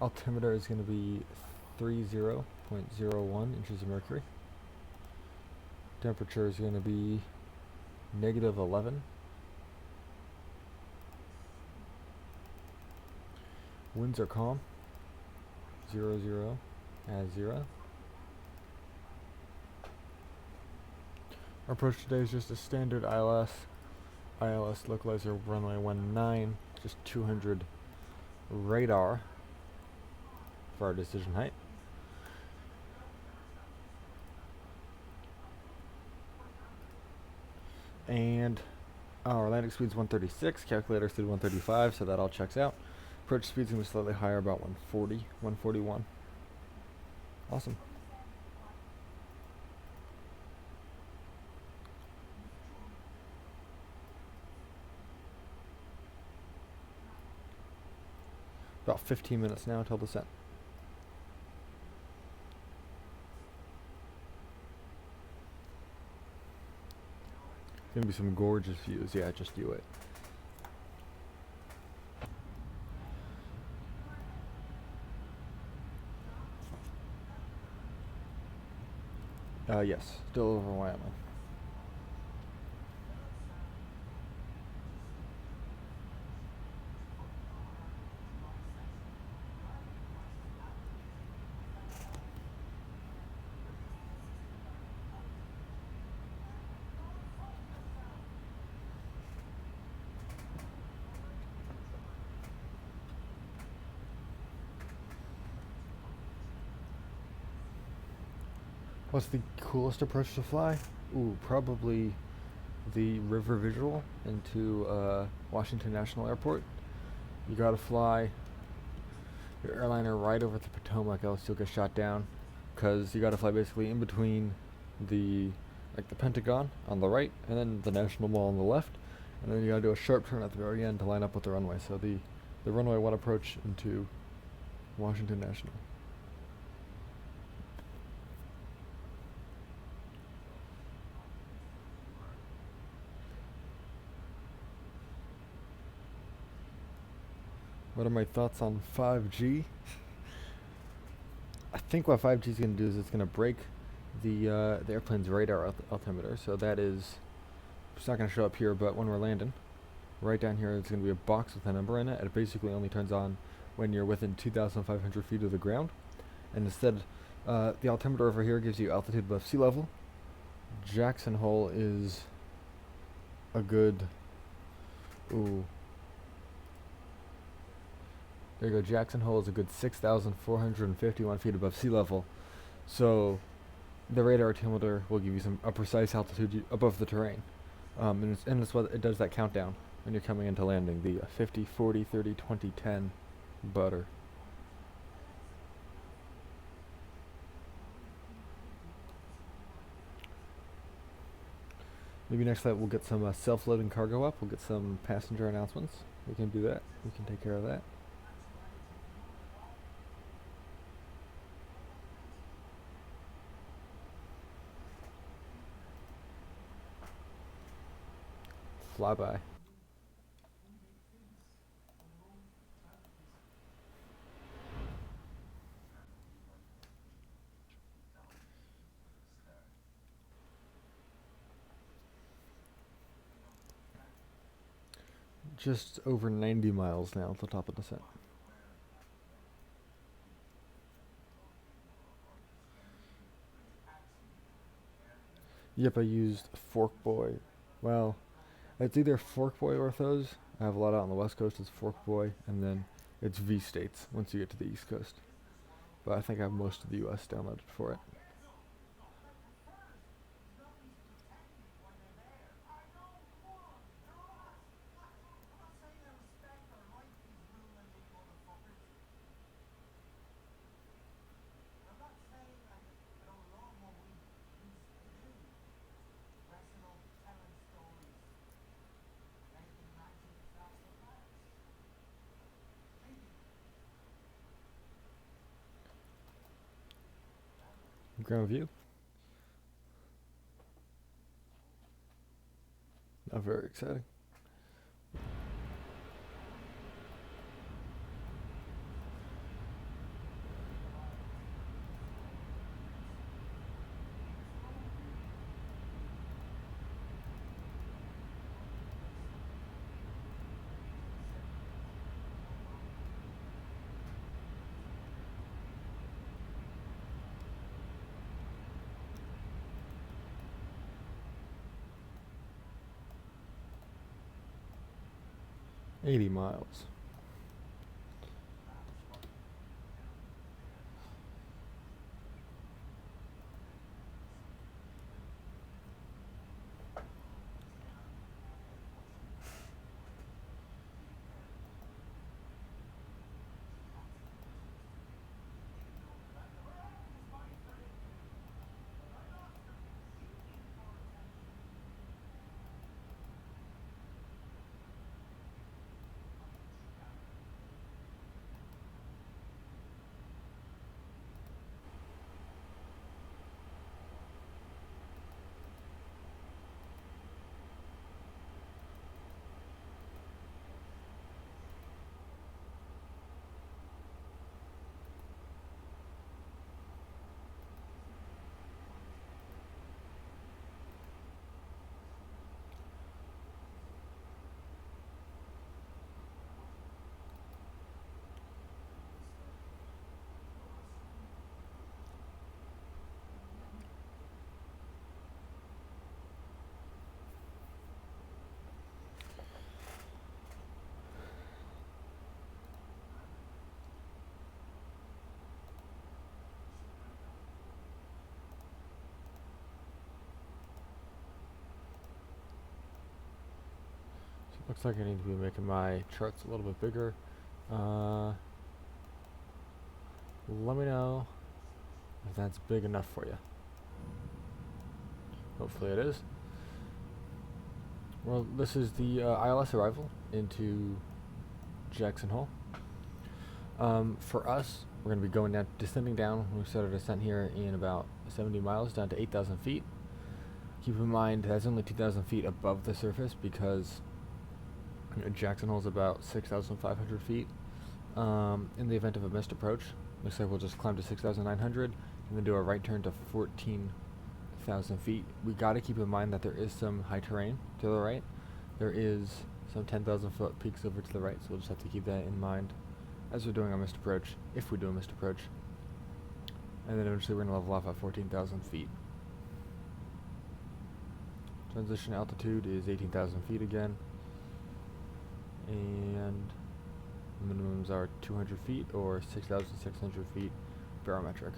Altimeter is going to be 30.01 inches of mercury. Temperature is going to be -11. Winds are calm. 00 as 0. Our approach today is just a standard ILS localizer runway 19, just 200 radar for our decision height. And our landing speed is 136, calculator said 135, so that all checks out. Approach speed is going to be slightly higher, about 140, 141. Awesome. About 15 minutes now until descent. Gonna be some gorgeous views. Yeah, just do it. Yes, still over Wyoming. What's the coolest approach to fly? Ooh, probably the river visual into Washington National Airport. You gotta fly your airliner right over the Potomac, else you'll get shot down. Cause you gotta fly basically in between the Pentagon on the right, and then the National Mall on the left, and then you gotta do a sharp turn at the very end to line up with the runway. So the the runway 1 approach into Washington National. What are my thoughts on 5G? I think what 5G is going to do is it's going to break the airplane's radar altimeter. So that is, it's not going to show up here, but when we're landing, right down here, it's going to be a box with a number in it. And it basically only turns on when you're within 2,500 feet of the ground. And instead, the altimeter over here gives you altitude above sea level. Jackson Hole is a good, ooh. There you go, Jackson Hole is a good 6,451 feet above sea level. So the radar altimeter will give you a precise altitude above the terrain. And it's what it does, that countdown when you're coming into landing, the 50, 40, 30, 20, 10 butter. Maybe next time we'll get some self-loading cargo up. We'll get some passenger announcements. We can do that. We can take care of that. Flyby. Just over 90 miles now at the top of the descent. Yep, I used Fork Boy. Well, it's either Fork Boy orthos. I have a lot out on the west coast. It's Fork Boy, and then it's V-States once you get to the east coast. But I think I have most of the U.S. downloaded for it. Ground view. Not very exciting. $80 miles. Looks like I need to be making my charts a little bit bigger. Let me know if that's big enough for you. Hopefully it is. Well, this is the ILS arrival into Jackson Hole. For us, we're going to be going down, descending down. We start our descent here in about 70 miles down to 8,000 feet. Keep in mind that's only 2,000 feet above the surface because Jackson Hole is about 6,500 feet. In the event of a missed approach, looks like we'll just climb to 6,900 and then do a right turn to 14,000 feet. We got to keep in mind that there is some high terrain to the right. There is some 10,000 foot peaks over to the right, so we'll just have to keep that in mind as we're doing our missed approach, if we do a missed approach. And then eventually we're going to level off at 14,000 feet. Transition altitude is 18,000 feet again. And minimums are 200 feet or 6,600 feet barometric.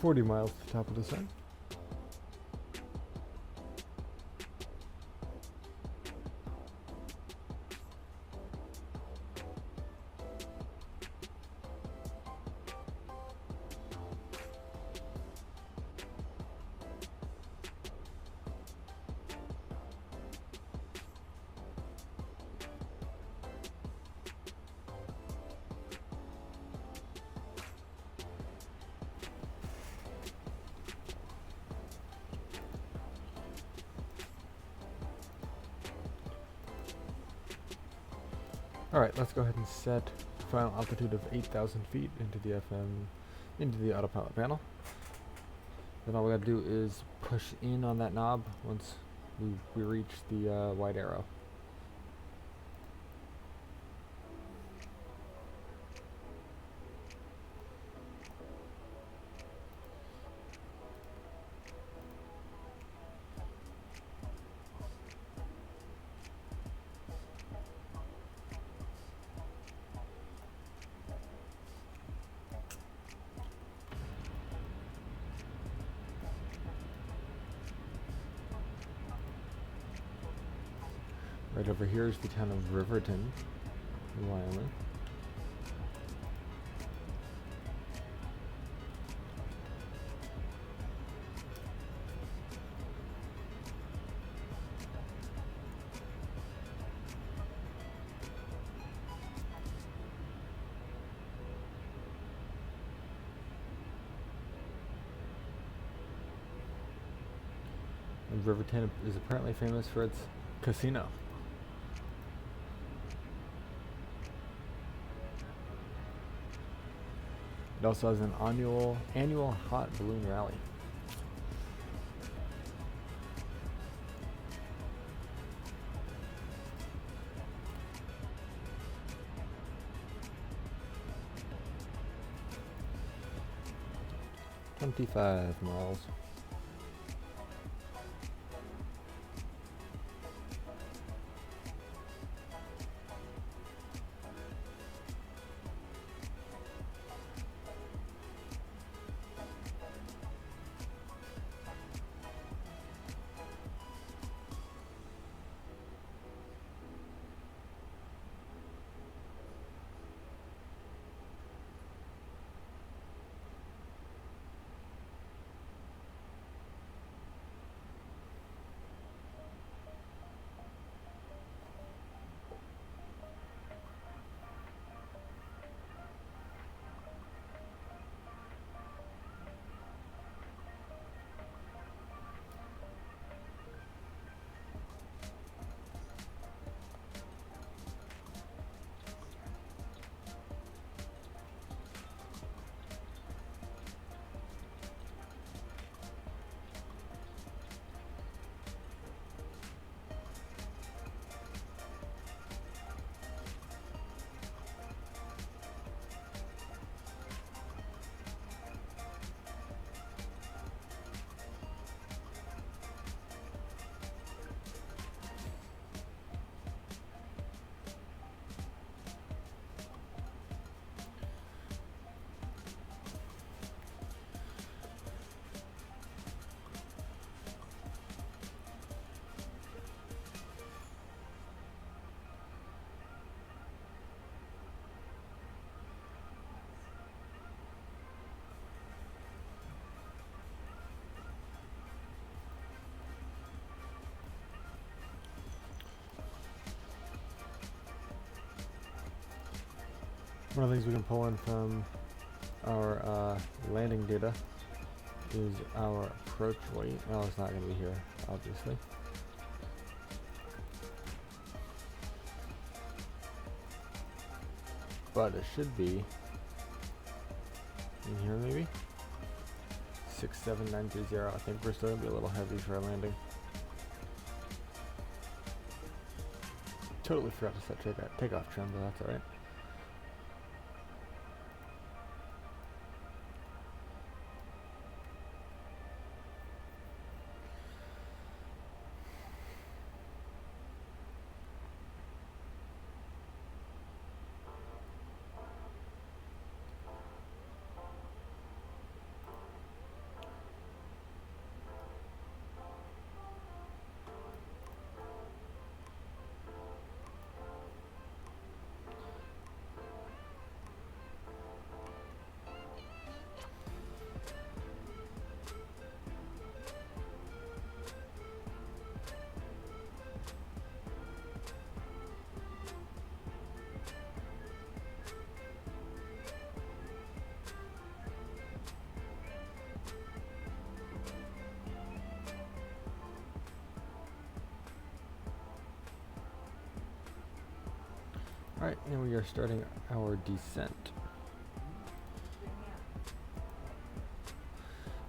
.40 miles to the top of the sun. Alright, let's go ahead and set final altitude of 8,000 feet into the autopilot panel. Then all we gotta do is push in on that knob once we reach the white arrow. Right over here is the town of Riverton, Wyoming. And Riverton is apparently famous for its casino. It also has an annual hot balloon rally. $25 miles. One of the things we can pull in from our landing data is our approach weight. Well, it's not going to be here, obviously. But it should be in here, maybe? 67930. I think we're still going to be a little heavy for our landing. Totally forgot to set takeoff trim, but that's alright. Alright, and we are starting our descent.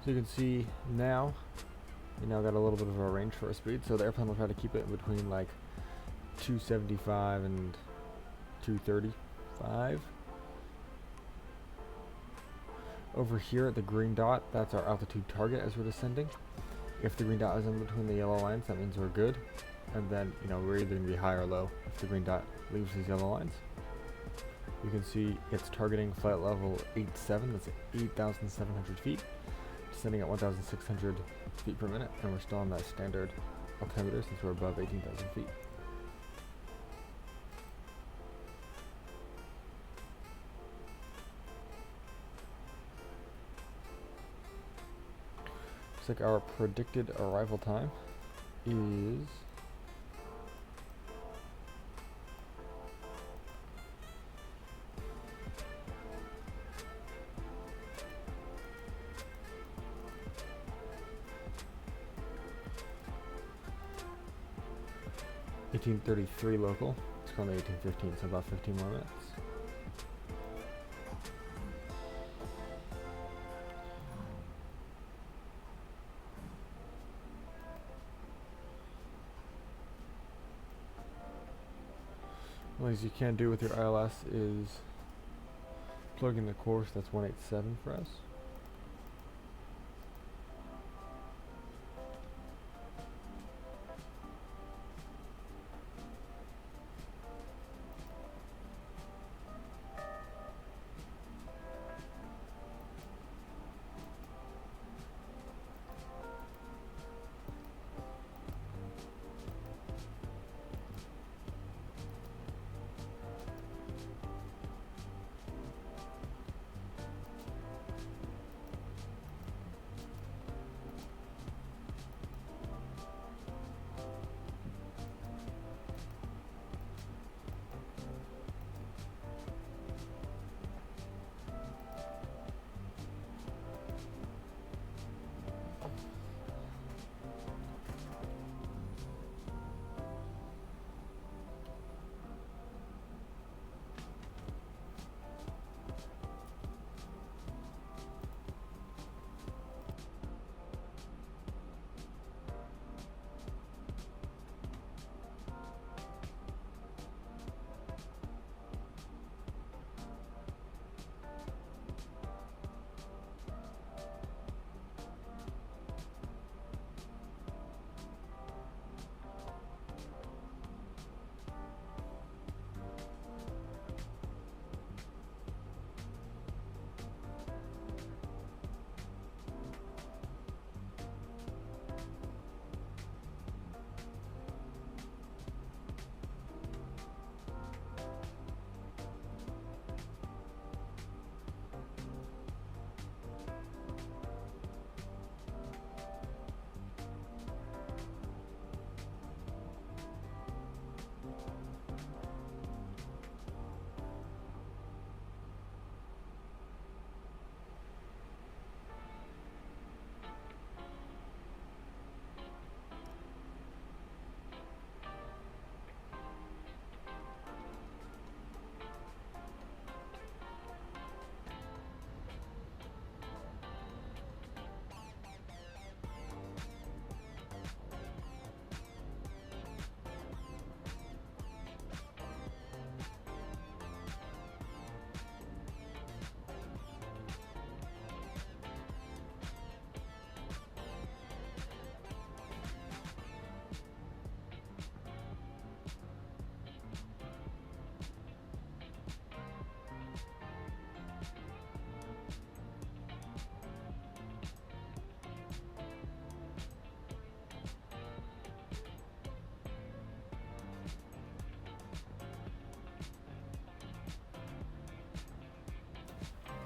So you can see now, we now got a little bit of a range for our speed, so the airplane will try to keep it in between like 275 and 235. Over here at the green dot, that's our altitude target as we're descending. If the green dot is in between the yellow lines, that means we're good. And then, you know, we're either going to be high or low if the green dot leaves these yellow lines. You can see it's targeting flight level 87, that's 8,700 feet. Descending at 1,600 feet per minute, and we're still on that standard altimeter since we're above 18,000 feet. Looks like our predicted arrival time is 1833 local. It's currently 1815, so about 15 more minutes. One of the things you can do with your ILS is plug in the course. That's 187 for us.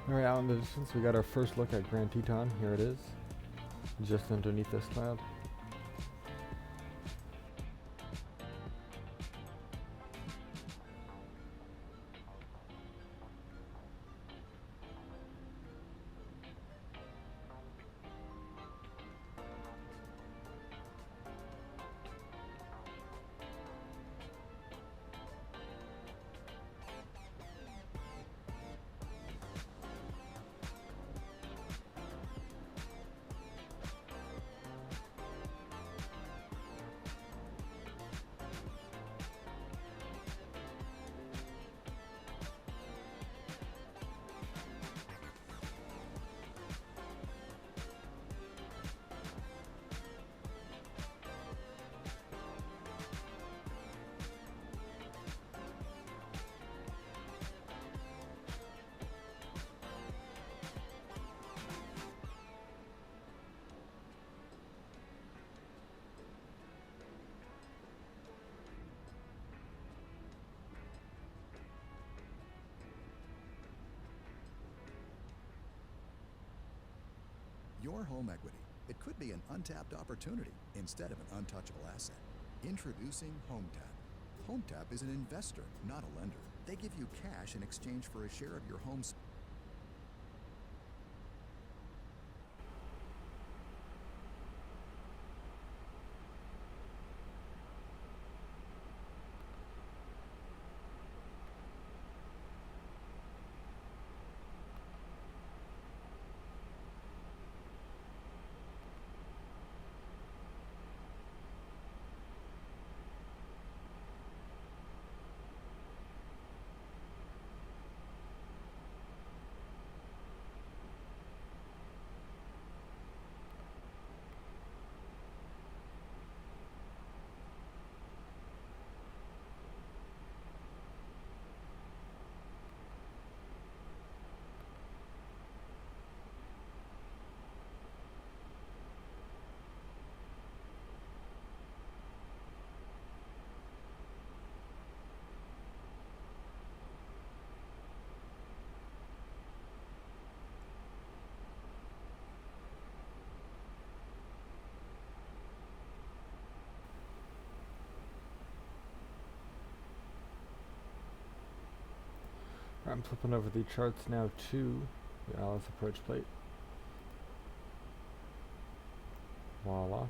Alright, out in the distance we got our first look at Grand Teton. Here it is, just underneath this cloud. Your home equity. It could be an untapped opportunity instead of an untouchable asset. Introducing HomeTap. HomeTap is an investor, not a lender. They give you cash in exchange for a share of your home's. I'm flipping over the charts now to the ILS approach plate. Voila.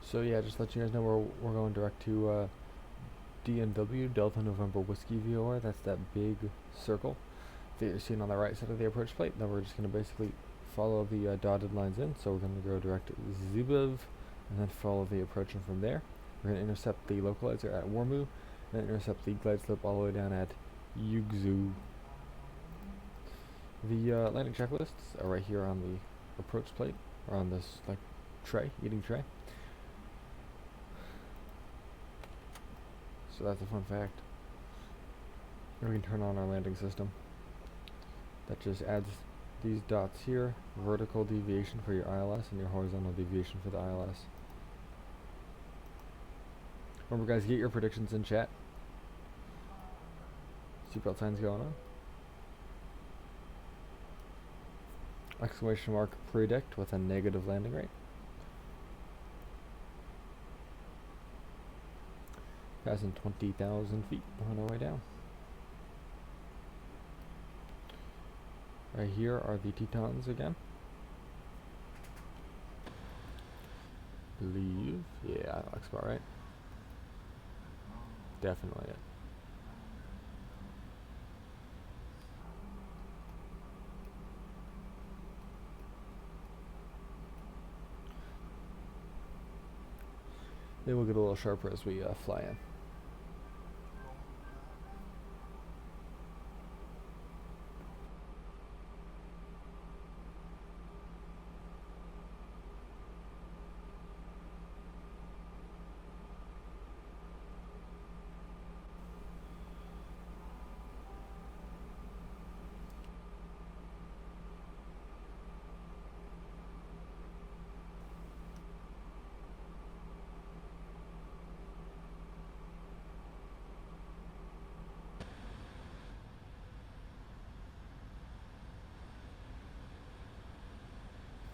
So yeah, just let you guys know we're going direct to DNW, Delta November Whiskey VOR. That's that big circle that you're seeing on the right side of the approach plate. Then we're just going to basically follow the dotted lines in. So we're going to go direct to Zibov and then follow the approach in from there. We're going to intercept the localizer at Wormu and then intercept the glide slope all the way down at Yugzu. The landing checklists are right here on the approach plate, or on this like tray, eating tray. So that's a fun fact. And we can turn on our landing system. That just adds these dots here, vertical deviation for your ILS and your horizontal deviation for the ILS. Remember guys, get your predictions in chat. Seatbelt signs going on. Exclamation mark predict with a negative landing rate. Passing 20,000 feet on our way down. Right here are the Tetons again. Believe, yeah, that looks about right. Definitely it. They will get a little sharper as we fly in.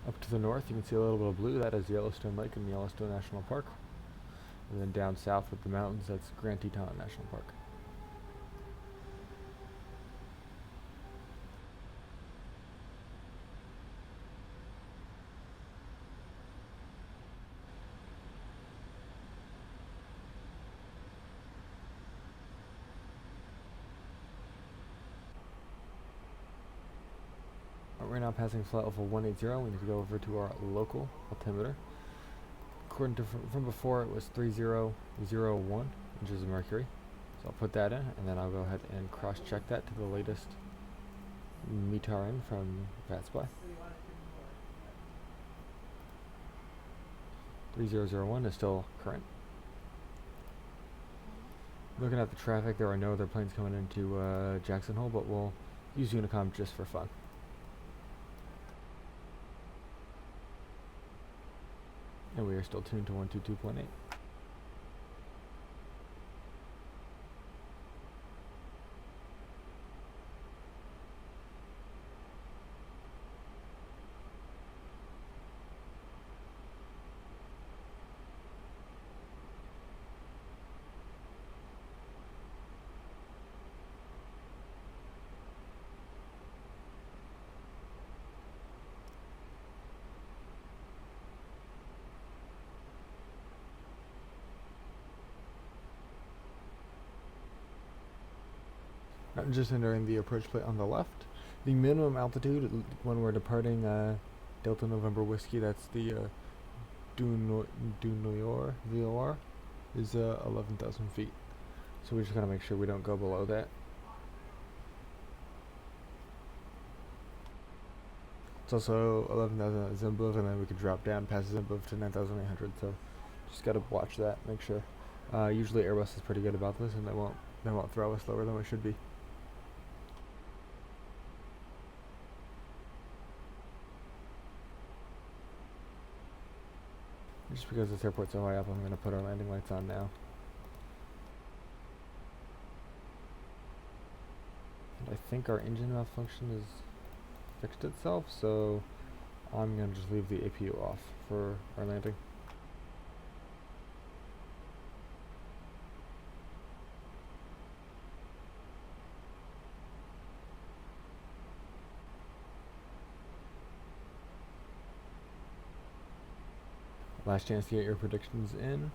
Up to the north, you can see a little bit of blue. That is Yellowstone Lake and Yellowstone National Park. And then down south with the mountains, that's Grand Teton National Park. We're now passing flight level 180. We need to go over to our local altimeter. According to from before, it was 3001 inches of mercury. So I'll put that in, and then I'll go ahead and cross-check that to the latest metering from VATSPY. 3001 is still current. Looking at the traffic, there are no other planes coming into Jackson Hole, but we'll use Unicom just for fun. And we are still tuned to 122.8. Just entering the approach plate on the left. The minimum altitude when we're departing Delta November Whiskey, that's the Dunoyor VOR, is 11,000 feet. So we just gotta make sure we don't go below that. It's also 11,000 at Zimbabwe, and then we could drop down past Zimbabwe to 9,800. So just gotta watch that, make sure. Usually Airbus is pretty good about this, and they won't throw us lower than we should be. Just because this airport's so high up, I'm going to put our landing lights on now. And I think our engine malfunction has fixed itself, so I'm going to just leave the APU off for our landing. Last chance to get your predictions in.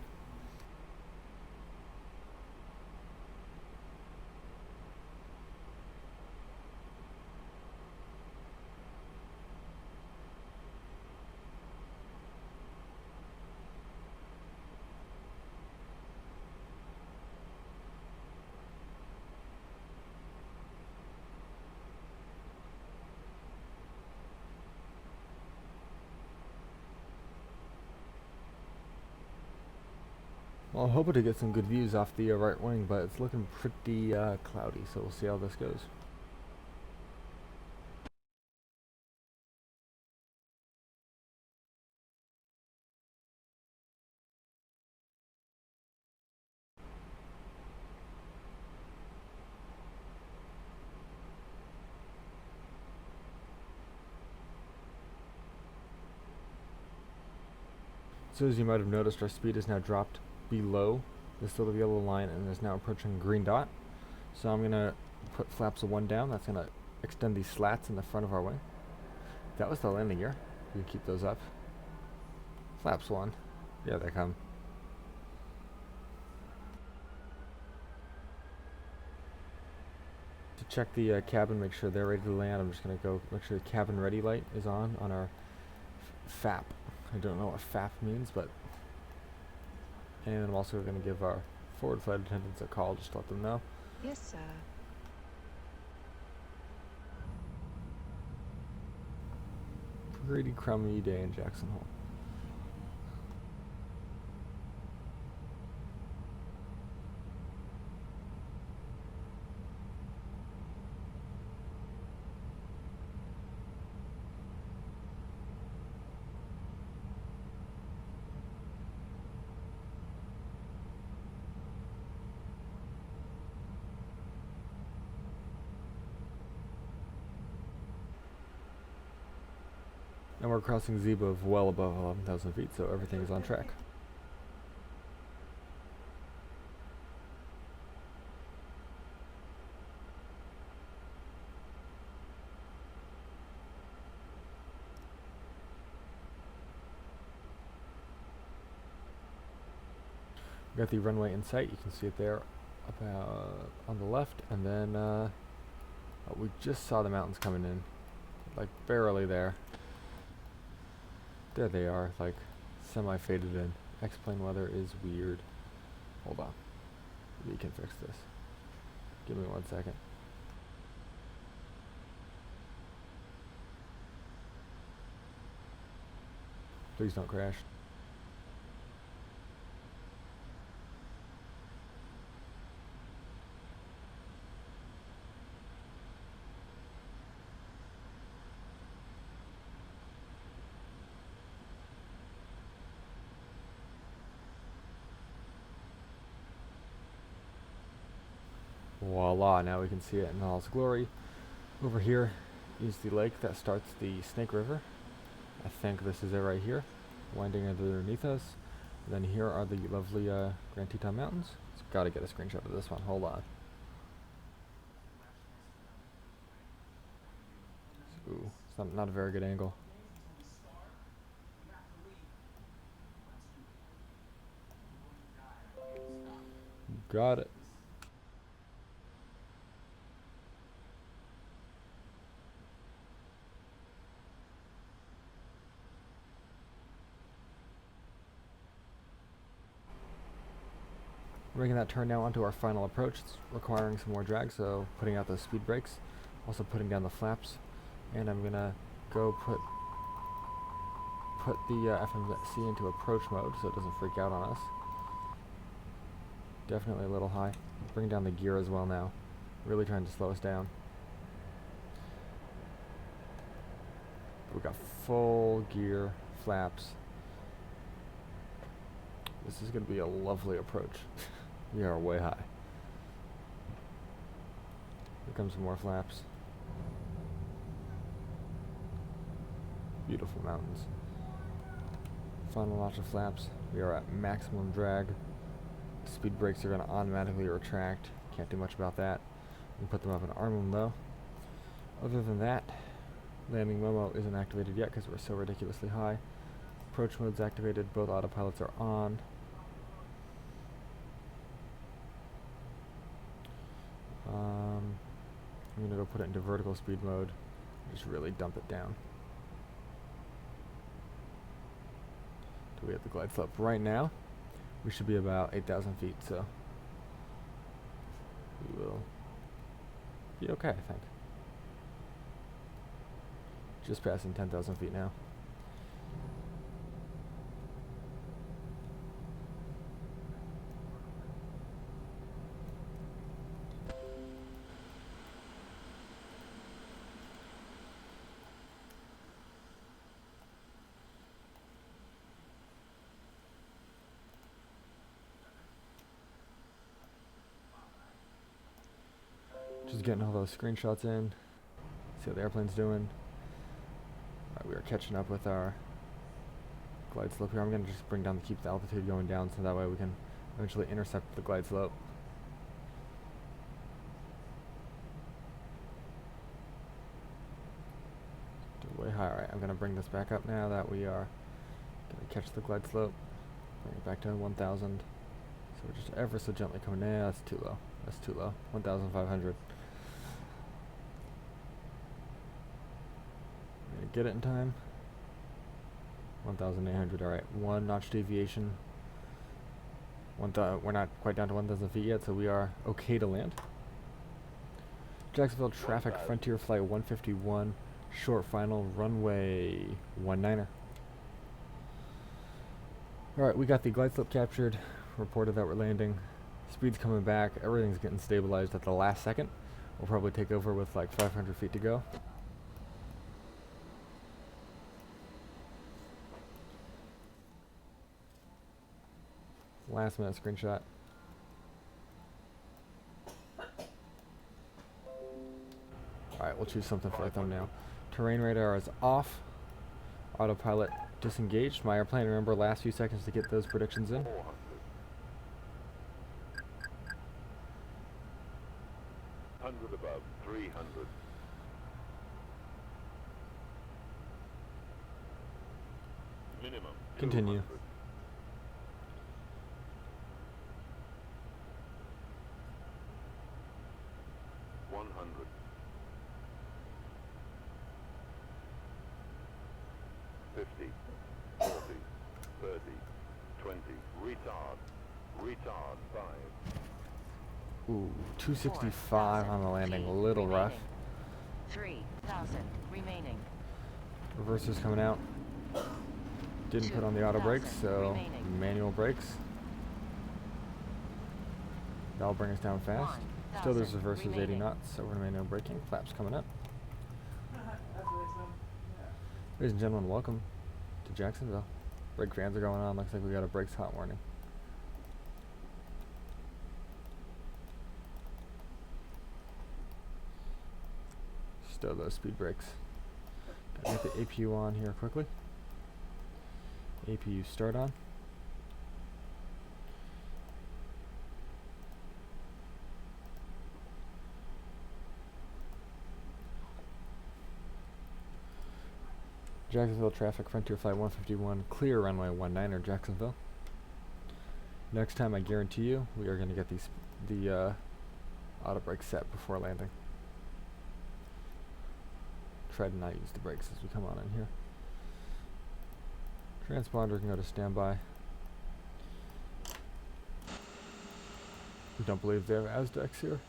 Well, I'm hoping to get some good views off the right wing, but it's looking pretty cloudy, so we'll see how this goes. So as you might have noticed, our speed is now dropped below this little yellow line and is now approaching a green dot. So I'm going to put flaps of 1 down. That's going to extend these slats in the front of our wing. That was the landing gear. You can keep those up. Flaps 1. Here they come. To check the cabin, make sure they're ready to land, I'm just going to go make sure the cabin ready light is on our FAP. I don't know what FAP means, but... And I'm also going to give our forward flight attendants a call just to let them know. Yes, sir. Pretty crummy day in Jackson Hole. And we're crossing Zebra of well above 11,000 feet, so everything is on track. We got the runway in sight. You can see it there about on the left, and then we just saw the mountains coming in, like barely there. There they are, like semi-faded in. X-plane weather is weird. Hold on. We can fix this. Give me 1 second. Please don't crash. Voila, now we can see it in all its glory. Over here is the lake that starts the Snake River. I think this is it right here, winding underneath us. And then here are the lovely Grand Teton Mountains. Just gotta get a screenshot of this one, hold on. Ooh, it's not a very good angle. Got it. We're making that turn now onto our final approach. It's requiring some more drag, so putting out those speed brakes, also putting down the flaps, and I'm gonna go put the FMC into approach mode so it doesn't freak out on us. Definitely a little high. Bring down the gear as well now. Really trying to slow us down. We've got full gear, flaps. This is going to be a lovely approach. We are way high. Here comes some more flaps. Beautiful mountains. Final notch of flaps. We are at maximum drag. Speed brakes are going to automatically retract. Can't do much about that. We can put them up in arm though. Other than that, landing Momo isn't activated yet because we're so ridiculously high. Approach mode's activated. Both autopilots are on. I'm going to go put it into vertical speed mode. Just really dump it down. Do we have the glide slope right now? We should be about 8,000 feet, so we will be okay, I think. Just passing 10,000 feet now. Just getting all those screenshots in. See how the airplane's doing. Alright, we are catching up with our glide slope here. I'm going to just bring down keep the altitude going down so that way we can eventually intercept the glide slope. Way high. Alright, I'm going to bring this back up now that we are going to catch the glide slope. Bring it back to 1,000. So we're just ever so gently coming in. That's too low. That's too low. 1,500. Get it in time. 1,800. Alright, 1 notch deviation. We're not quite down to 1,000 feet yet, so we are okay to land. Jacksonville traffic, Frontier Flight 151, short final, runway 19er. Alright, we got the glide slope captured, reported that we're landing. Speed's coming back, everything's getting stabilized at the last second. We'll probably take over with like 500 feet to go. Last minute screenshot. Alright, we'll choose something for our thumbnail. Terrain radar is off. Autopilot disengaged. My airplane, remember, last few seconds to get those predictions in. 100 above, 300. Minimum. Continue. 100. 50, 40, 30, 20, retard, 5. Ooh, 265 on the landing, a little rough. 3,000 remaining. Reverser's coming out. Didn't put on the auto brakes, so manual brakes. That'll bring us down fast. Still there's reversers 80 knots, so we're gonna manual braking. Flaps coming up. Ladies and gentlemen, welcome to Jacksonville. Brake fans are going on. Looks like we got a brakes hot warning. stow those speed brakes. Gotta get the APU on here quickly. APU start on. Jacksonville traffic, Frontier Flight 151, clear runway 19er, Jacksonville. Next time, I guarantee you, we are going to get the auto brake set before landing. Try to not use the brakes as we come on in here. Transponder can go to standby. We don't believe they have ASDEX here.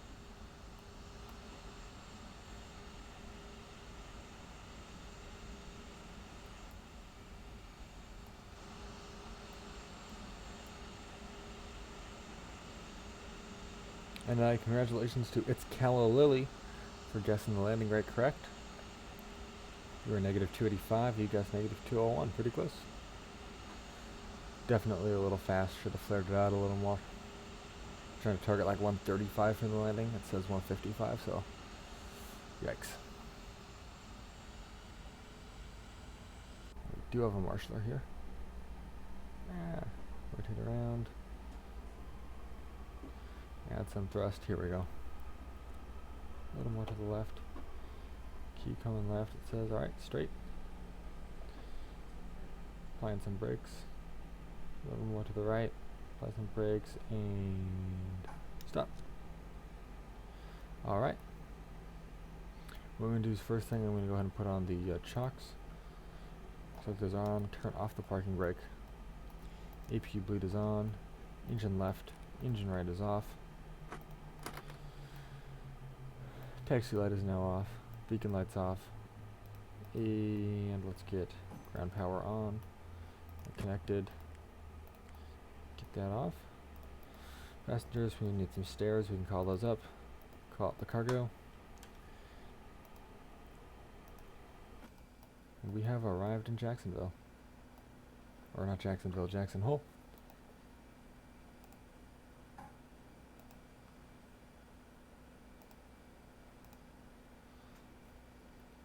And congratulations to It's Calla Lily for guessing the landing rate correct. You were negative 285, you guessed negative 201, pretty close. Definitely a little fast, should have flared it out a little more. Trying to target like 135 for the landing, it says 155, so yikes. We do have a marshaller here. Rotate around. Add some thrust, here we go. A little more to the left. Key coming left, it says, alright, straight. Applying some brakes. A little more to the right. Apply some brakes, and stop. Alright. What I'm going to do is first thing, I'm going to go ahead and put on the chocks. Looks like those are on. Turn off the parking brake. APU bleed is on. Engine left. Engine right is off. Taxi light is now off. Beacon light's off. And let's get ground power on. Connected. Get that off. Passengers, we need some stairs. We can call those up. Call up the cargo. And we have arrived in Jacksonville. Or not Jacksonville, Jackson Hole.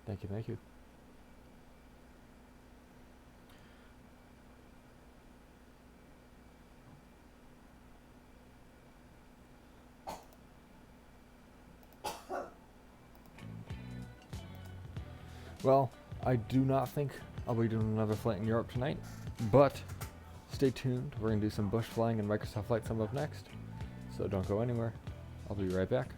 Thank you, thank you. Well, I do not think I'll be doing another flight in Europe tonight, but stay tuned. We're going to do some bush flying and Microsoft Flight Sim up next, so don't go anywhere. I'll be right back.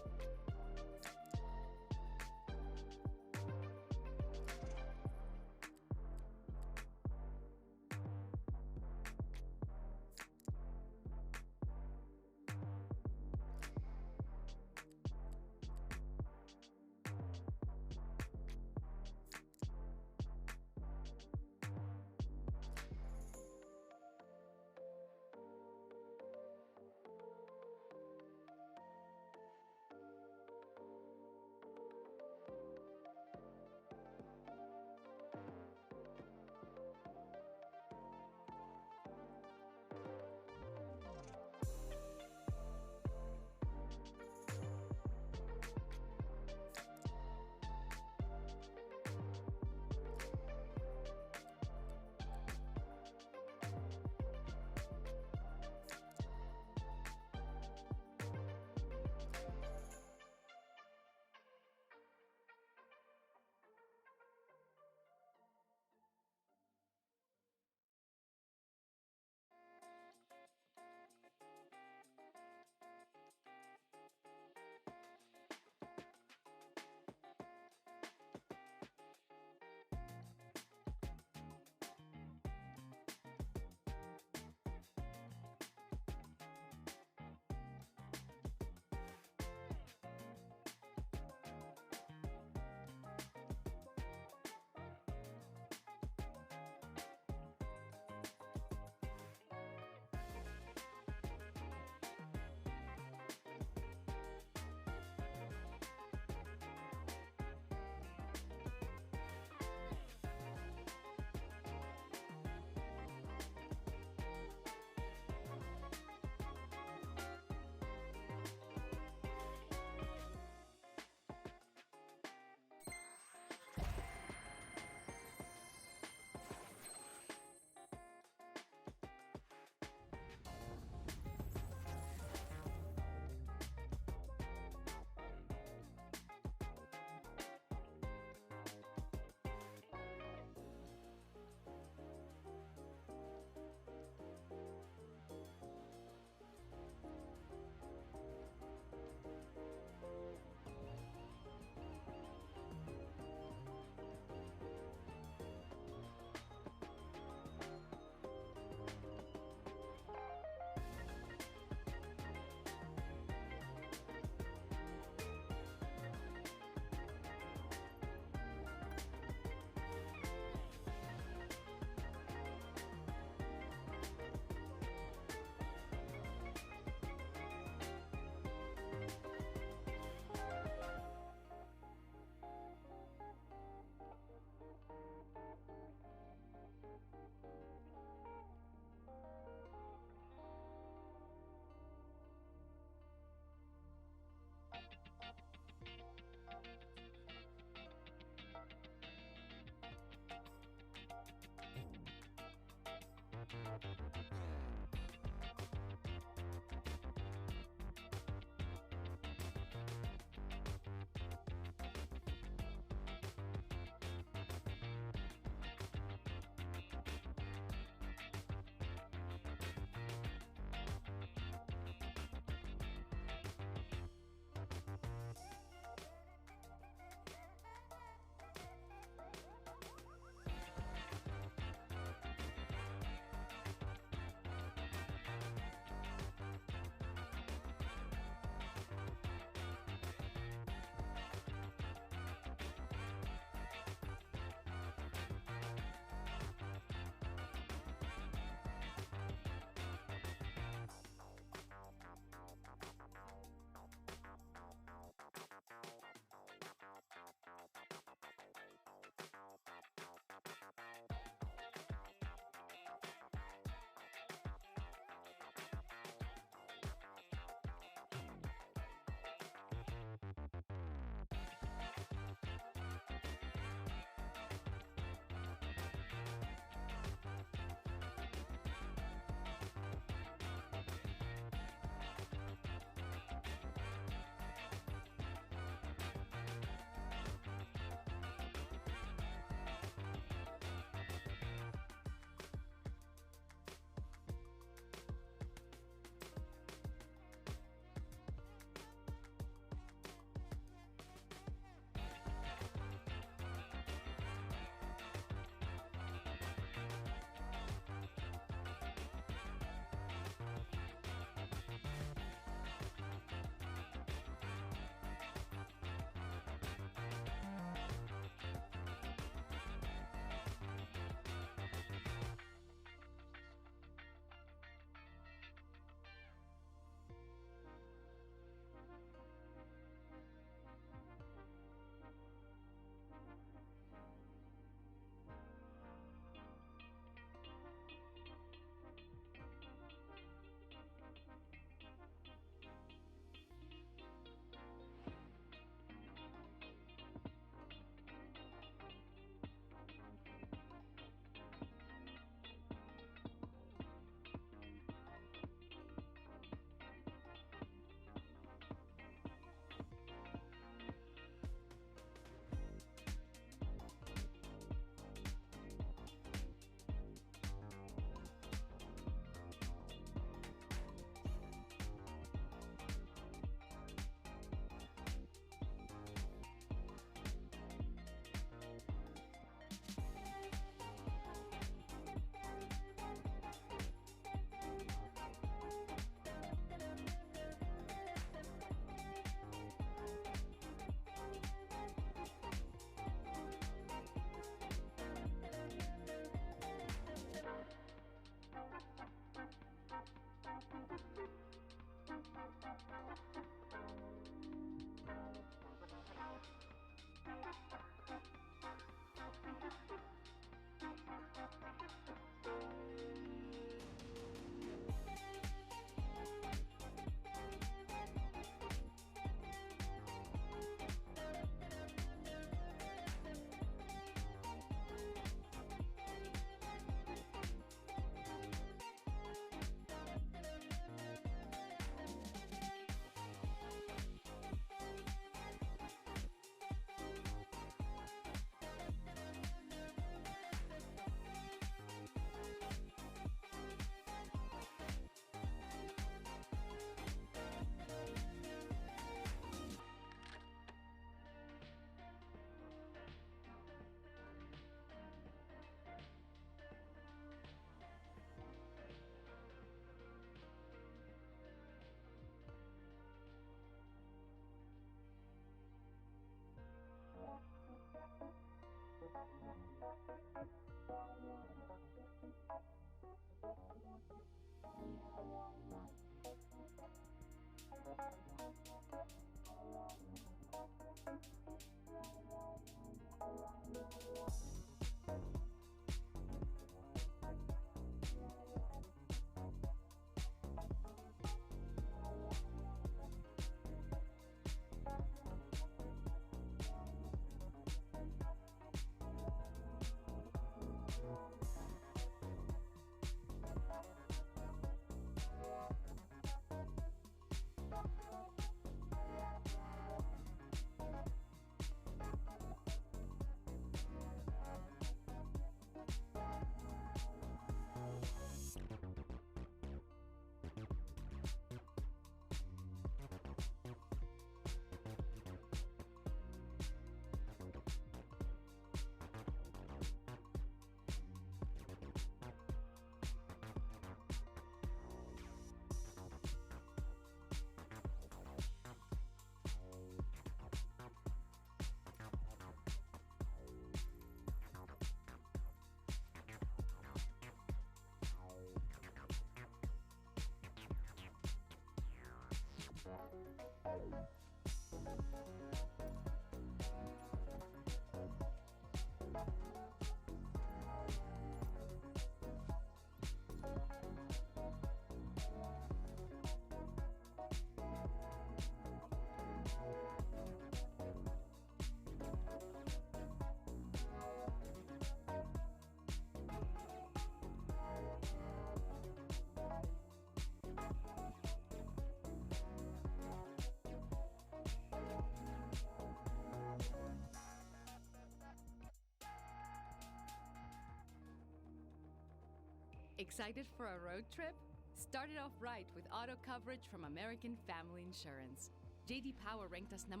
Excited for a road trip? Start it off right with auto coverage from American Family Insurance. J.D. Power ranked us #1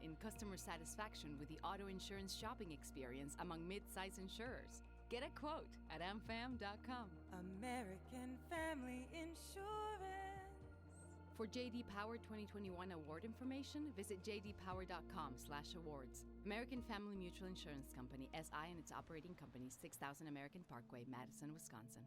in customer satisfaction with the auto insurance shopping experience among mid-size insurers. Get a quote at amfam.com. American Family Insurance. For J.D. Power 2021 award information, visit jdpower.com/awards. American Family Mutual Insurance Company, SI and its operating company, 6000 American Parkway, Madison, Wisconsin.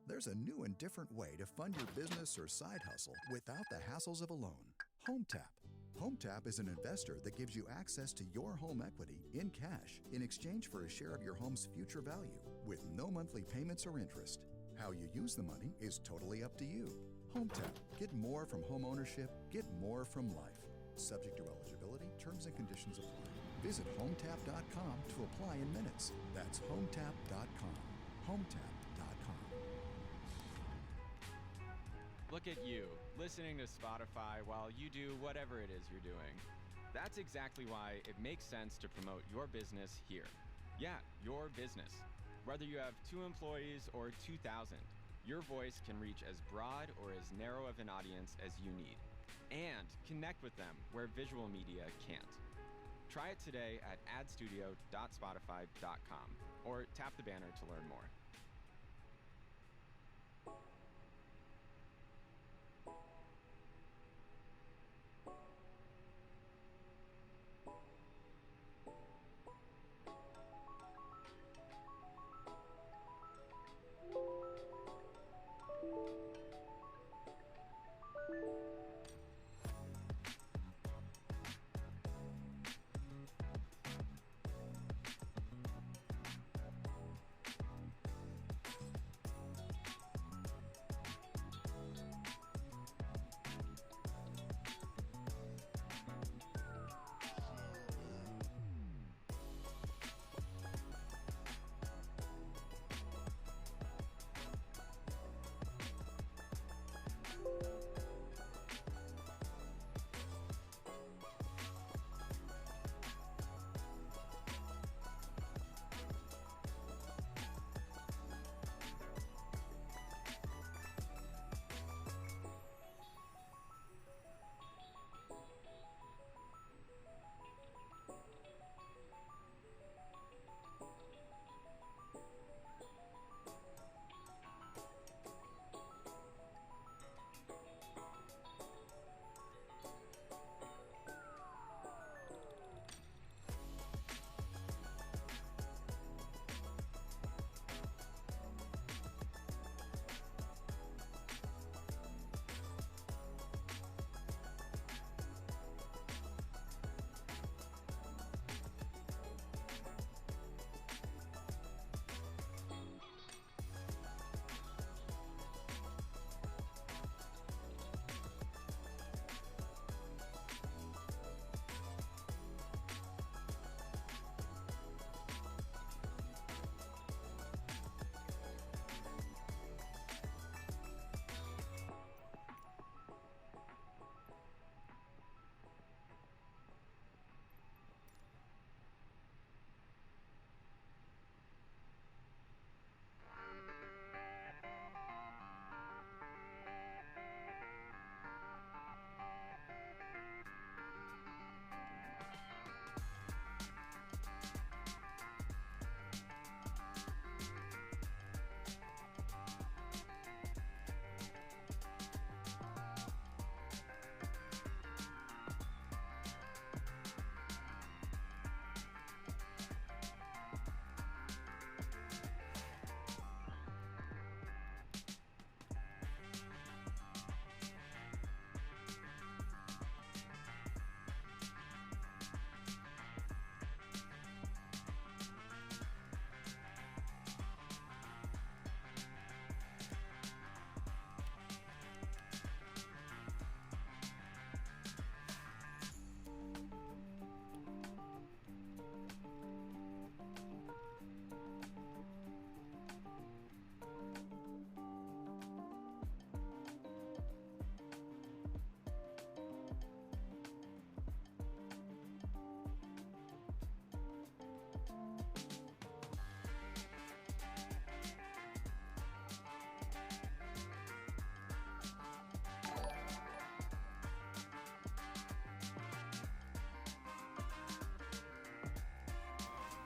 There's a new and different way to fund your business or side hustle without the hassles of a loan. HomeTap. HomeTap is an investor that gives you access to your home equity in cash in exchange for a share of your home's future value with no monthly payments or interest. How you use the money is totally up to you. HomeTap. Get more from home ownership. Get more from life. Subject to eligibility, terms and conditions apply. Visit HomeTap.com to apply in minutes. That's HomeTap.com. HomeTap.com. Look at you, listening to Spotify while you do whatever it is you're doing. That's exactly why it makes sense to promote your business here. Yeah, your business. Whether you have 2 employees or 2,000, your voice can reach as broad or as narrow of an audience as you need, and connect with them where visual media can't. Try it today at adstudio.spotify.com or tap the banner to learn more.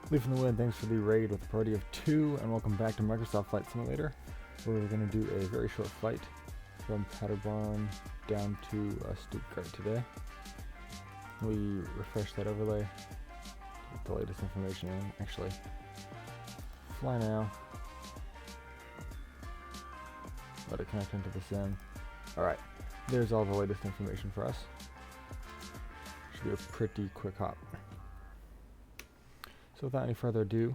Leaf in the wind, thanks for the raid with a party of 2, and welcome back to Microsoft Flight Simulator, where we're going to do a very short flight from Paderborn down to Stuttgart today. We refresh that overlay, get the latest information in. Actually, fly now. Let it connect into the sim. Alright, there's all the latest information for us. Should be a pretty quick hop. So without any further ado,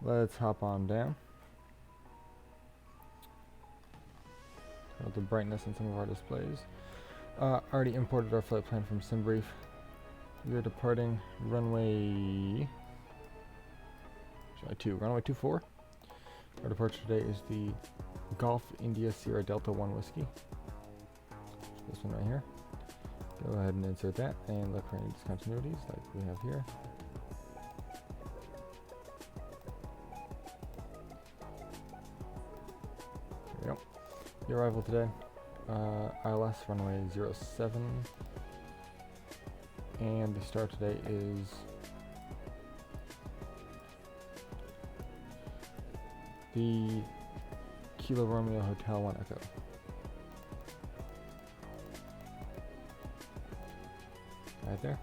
let's hop on down. Turn up the brightness in some of our displays. Already imported our flight plan from SimBrief. We are departing runway 24. Our departure today is the Golf India Sierra Delta 1 Whiskey. This one right here. Go ahead and insert that and look for any discontinuities like we have here. There we go. The arrival today, ILS runway 07, and the start today is the Kilo Romeo Hotel 1 Echo. Right there.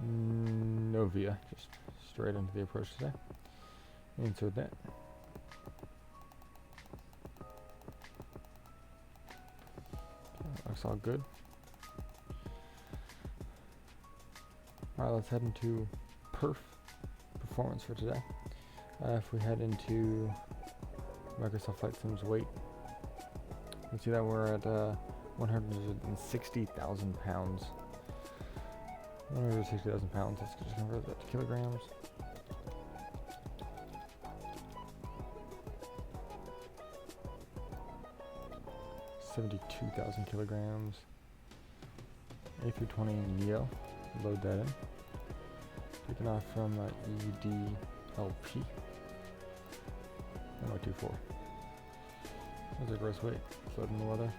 Novia, just straight into the approach today. Insert that. Okay, looks all good. Alright, let's head into performance for today. If we head into Microsoft Flight Sim's weight, you can see that we're at 160,000 pounds. 160,000 pounds. Let's just convert that to kilograms. $72,000 kilograms. A320 Neo. Load that in. Taking off from EDLP. 1024. That's our gross weight. Floating in the weather.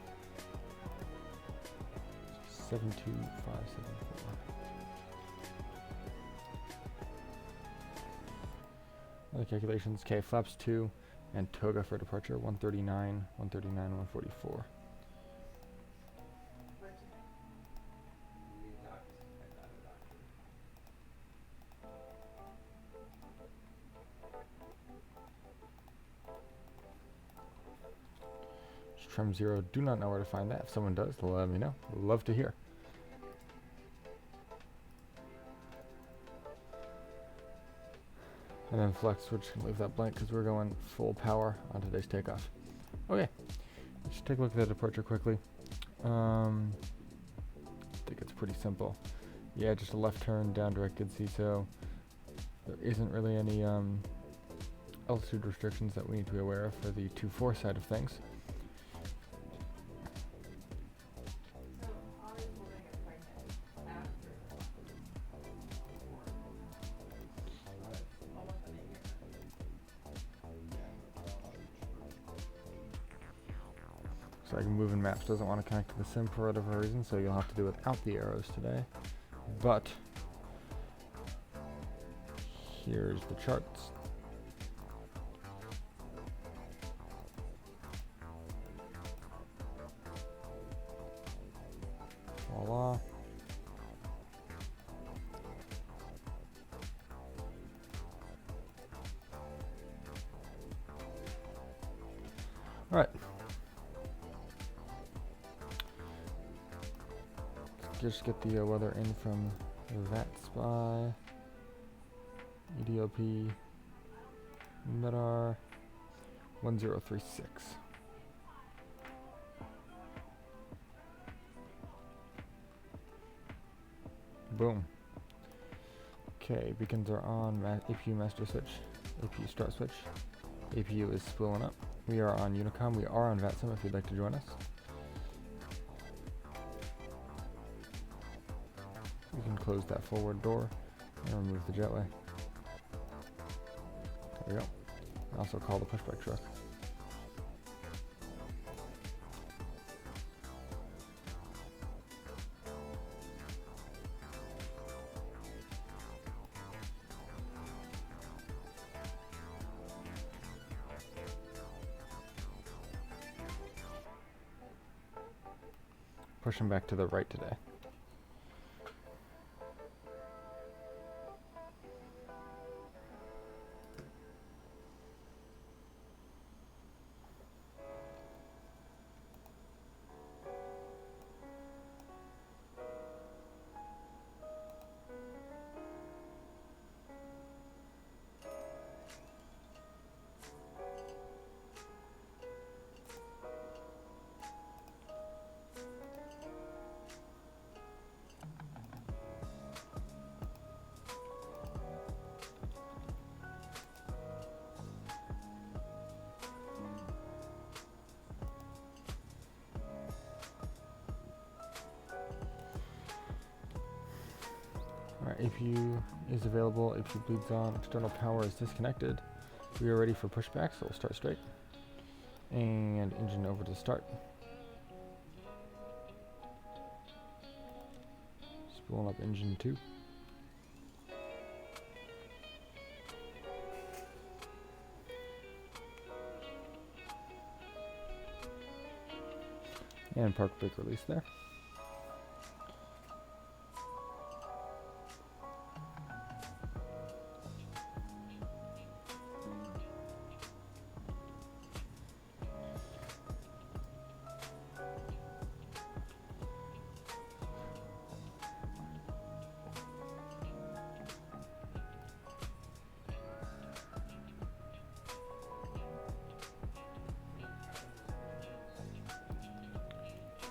72574. Other calculations: K flaps 2 and toga for departure 139, 144. Trim 0, do not know where to find that. If someone does, let me know. Love to hear. And then flex, we're just going to leave that blank because we're going full power on today's takeoff. Okay, let's take a look at the departure quickly. I think it's pretty simple. Yeah, just a left turn, down directed CISO. There isn't really any altitude restrictions that we need to be aware of for the 2-4 side of things. So I can move in maps, doesn't want to connect to the sim for whatever reason, so you'll have to do it without the arrows today. But here's the charts. Voila. All right. Just get the weather in from that spy. EDLP MEDAR 1036. Boom. Okay, beacons are on. APU master switch, APU start switch. APU is spooling up. We are on Unicom. We are on VATSIM if you'd like to join us. We can close that forward door and remove the jetway. There we go. And also call the pushback truck. pushing back to the right today. Alright, APU is available, APU bleeds on, external power is disconnected. We are ready for pushback, so we'll start straight. And engine over to start. Spooling up engine 2. And park brake release there.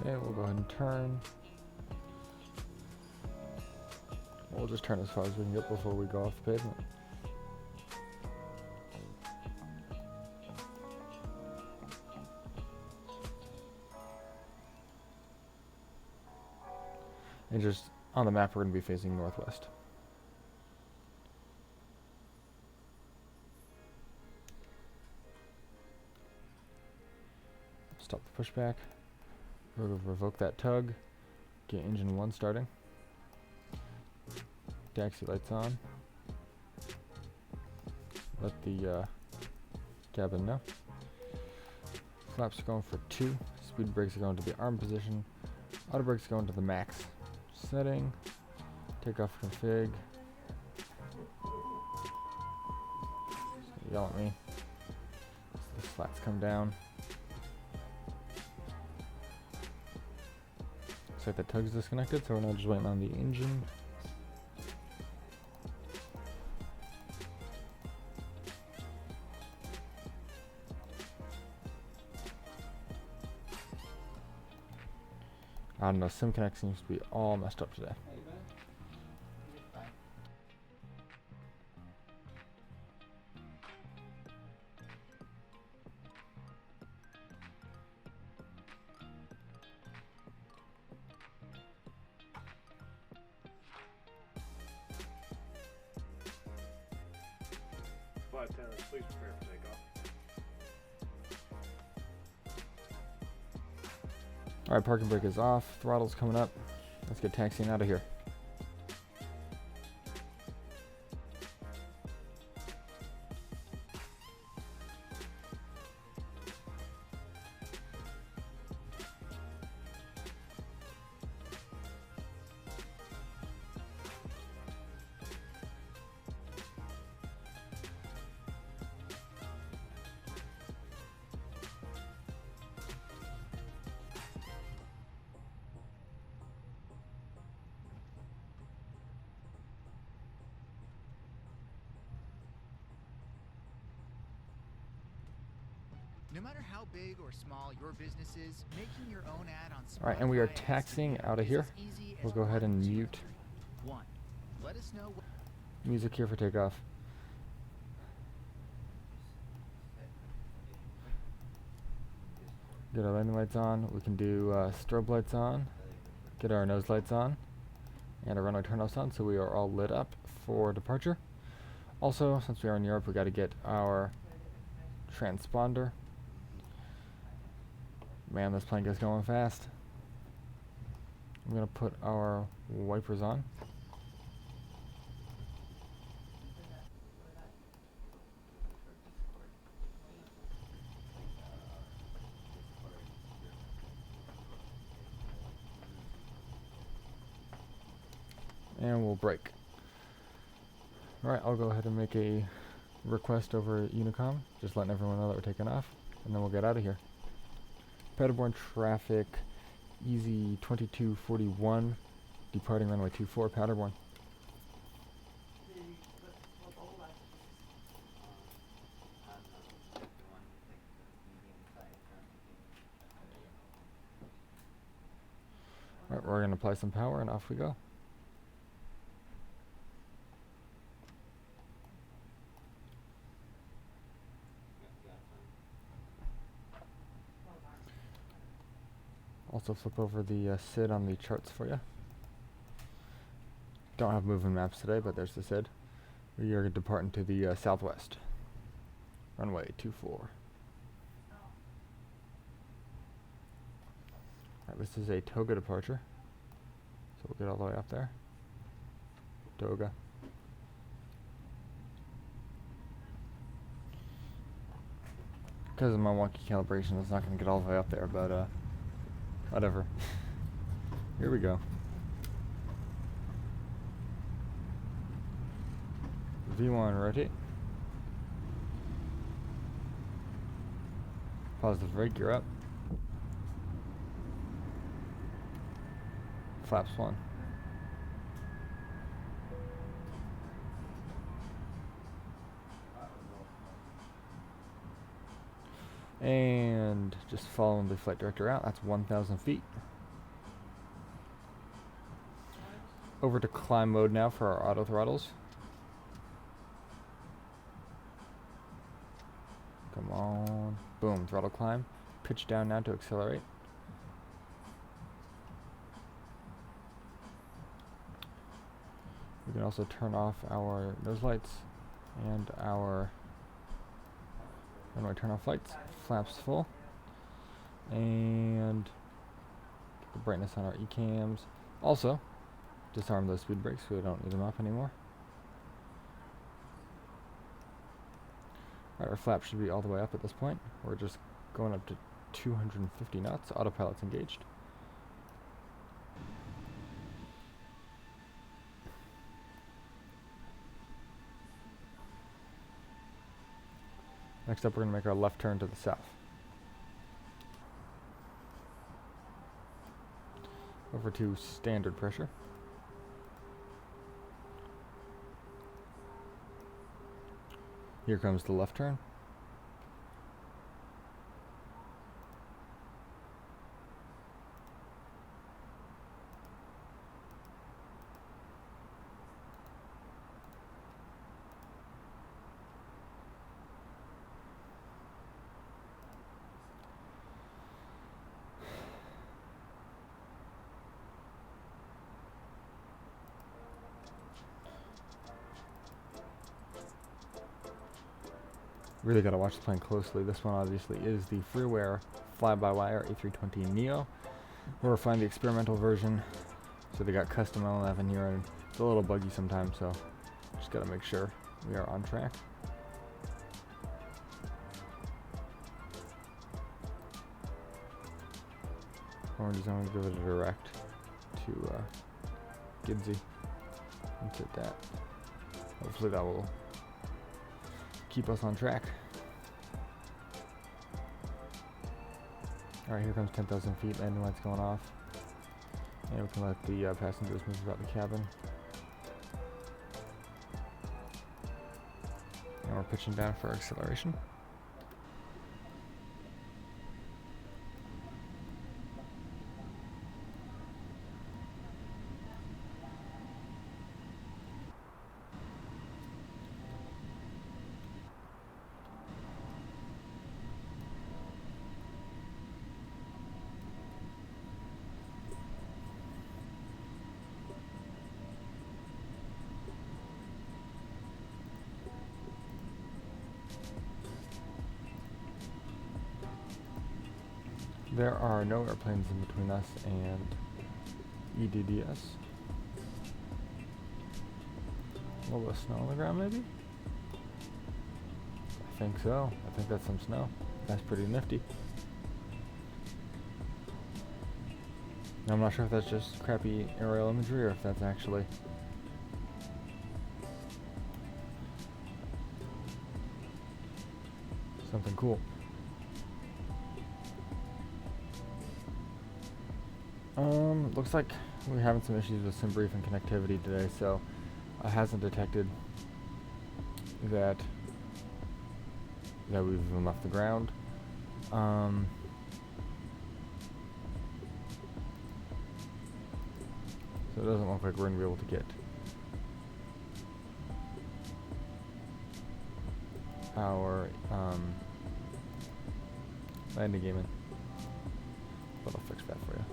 Okay, we'll go ahead and turn. We'll just turn as far as we can get before we go off the pavement. And just on the map, we're going to be facing northwest. Stop the pushback. Revoke that tug. Get engine 1 starting. Taxi lights on. Let the cabin know. Flaps are going for 2. Speed brakes are going to the arm position. Auto brakes are going to the max setting. Takeoff config. Yell at me. So the slats come down. Looks like the tug's disconnected, so we're now just waiting on the engine. I don't know, SimConnect seems to be all messed up today. Flight attendants, please prepare for takeoff. Alright, parking brake is off. Throttle's coming up. Let's get taxiing out of here. No matter how big or small your business is, making your own ad on Spotify. Alright, and we are taxiing out of here. We'll go ahead and mute Let us know music here for takeoff. Get our landing lights on. We can do strobe lights on. Get our nose lights on. And our runway turnoffs on, so we are all lit up for departure. Also, since we are in Europe, we got to get our transponder. Man, this plane gets going fast. I'm gonna put our wipers on. And we'll brake. Alright, I'll go ahead and make a request over Unicom, just letting everyone know that we're taking off, and then we'll get out of here. Paderborn traffic, easy 2241, departing runway 24, Paderborn. Alright, we're going to apply some power and off we go. Also flip over the SID on the charts for you. Don't have moving maps today, but there's the SID. We are departing to the southwest. Runway 24. Alright, this is a Toga departure. So we'll get all the way up there. Toga. Because of my wonky calibration, it's not going to get all the way up there, but whatever. Here we go. V1 rotate. Positive brake, gear up. Flaps 1. And just following the flight director out, that's 1,000 feet. Over to climb mode now for our auto throttles. Come on. Boom, throttle climb. Pitch down now to accelerate. We can also turn off our nose lights and our runway turn off lights. Flaps full. And get the brightness on our E-cams. Also, disarm those speed brakes so we don't need them up anymore. Alright, our flap should be all the way up at this point. We're just going up to 250 knots. Autopilot's engaged. Next up, we're going to make our left turn to the south. Over to standard pressure. Here comes the left turn. Really got to watch the plane closely. This one obviously is the Freeware fly-by-wire A320 Neo. We're refining the experimental version, so they got custom L11 here, and it's a little buggy sometimes, so just got to make sure we are on track. We're just going to give it a direct to Gidsy and hit that. Hopefully that will keep us on track. Alright, here comes 10,000 feet, landing lights going off. And we can let the passengers move about the cabin. And we're pitching down for acceleration. There are no airplanes in between us and EDDS. A little bit of snow on the ground, maybe? I think so. I think that's some snow. That's pretty nifty. Now, I'm not sure if that's just crappy aerial imagery or if that's actually something cool. Looks like we're having some issues with SimBrief and connectivity today, so it hasn't detected that we've even left the ground. So it doesn't look like we're going to be able to get our landing game in. But I'll fix that for you.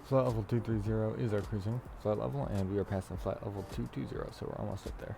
Flight level 230 is our cruising flight level, and we are passing flight level 220, so we're almost up there.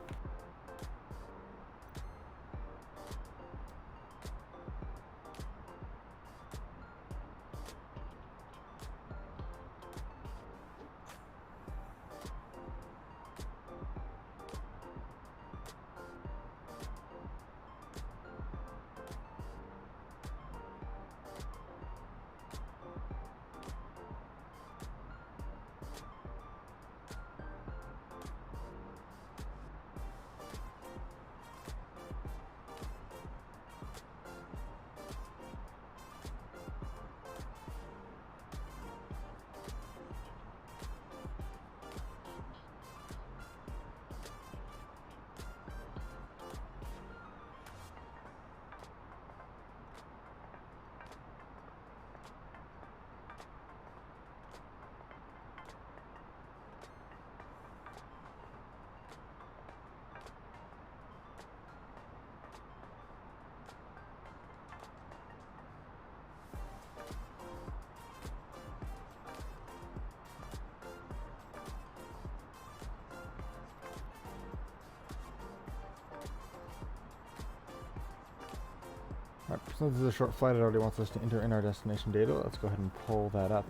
Alright, since this is a short flight, it already wants us to enter in our destination data. Let's go ahead and pull that up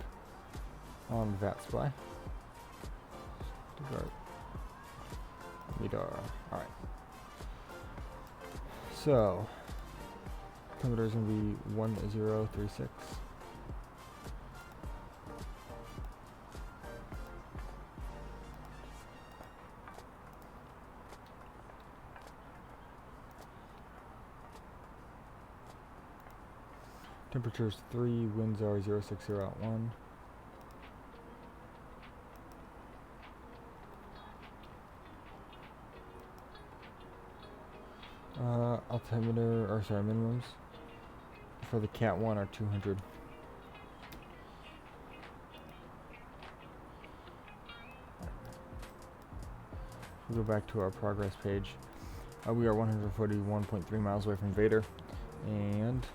on VATSPLY. Radar. Alright. So, temperature is going to be 1036. Temperature's 3, winds are 060 at 1. Altimeter, or sorry, minimums for the Cat 1 are 200. We go back to our progress page. We are 141.3 miles away from Vader, and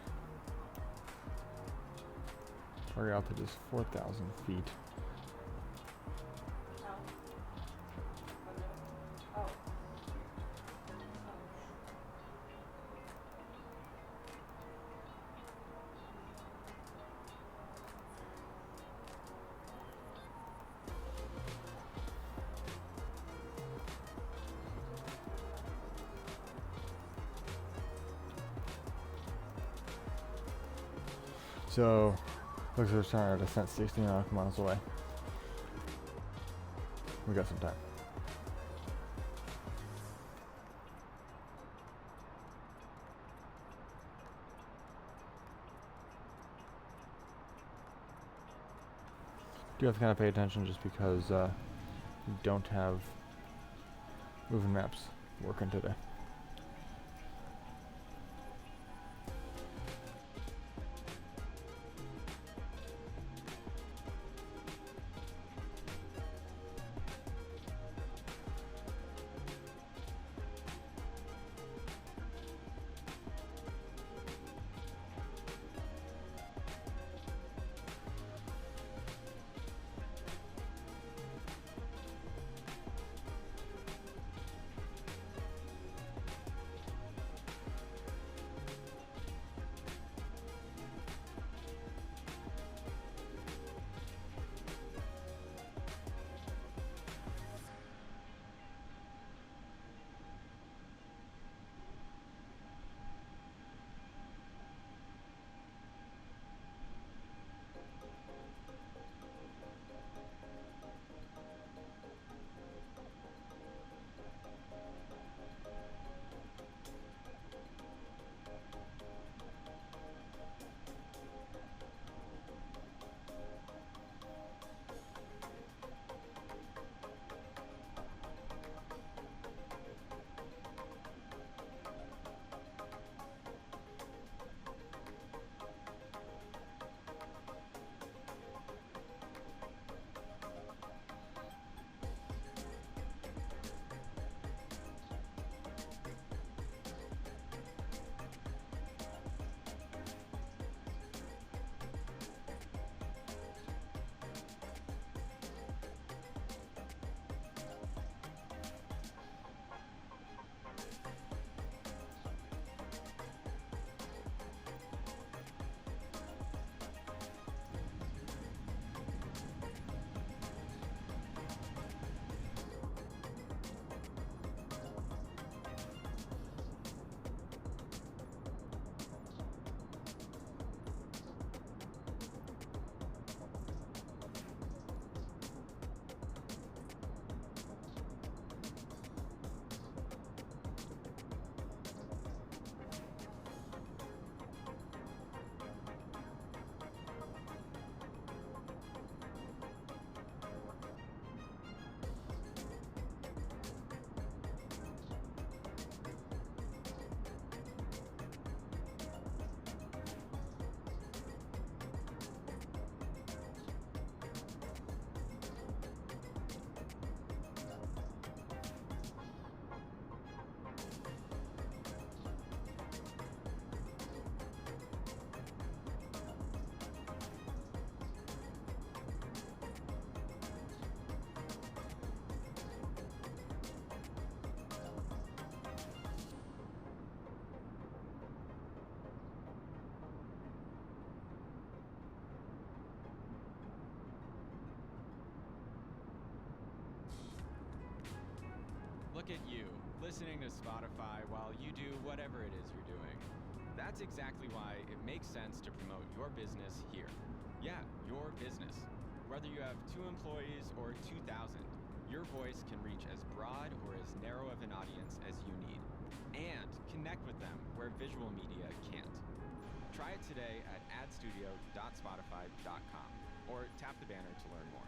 target altitude is 4,000 feet. So, looks like we're starting our descent 60 nautical miles away. We got some time. do have to kind of pay attention just because we don't have moving maps working today. Look at you, listening to Spotify while you do whatever it is you're doing. That's exactly why it makes sense to promote your business here. Yeah, your business. Whether you have 2 employees or 2,000, your voice can reach as broad or as narrow of an audience as you need, and connect with them where visual media can't. Try it today at adstudio.spotify.com or tap the banner to learn more.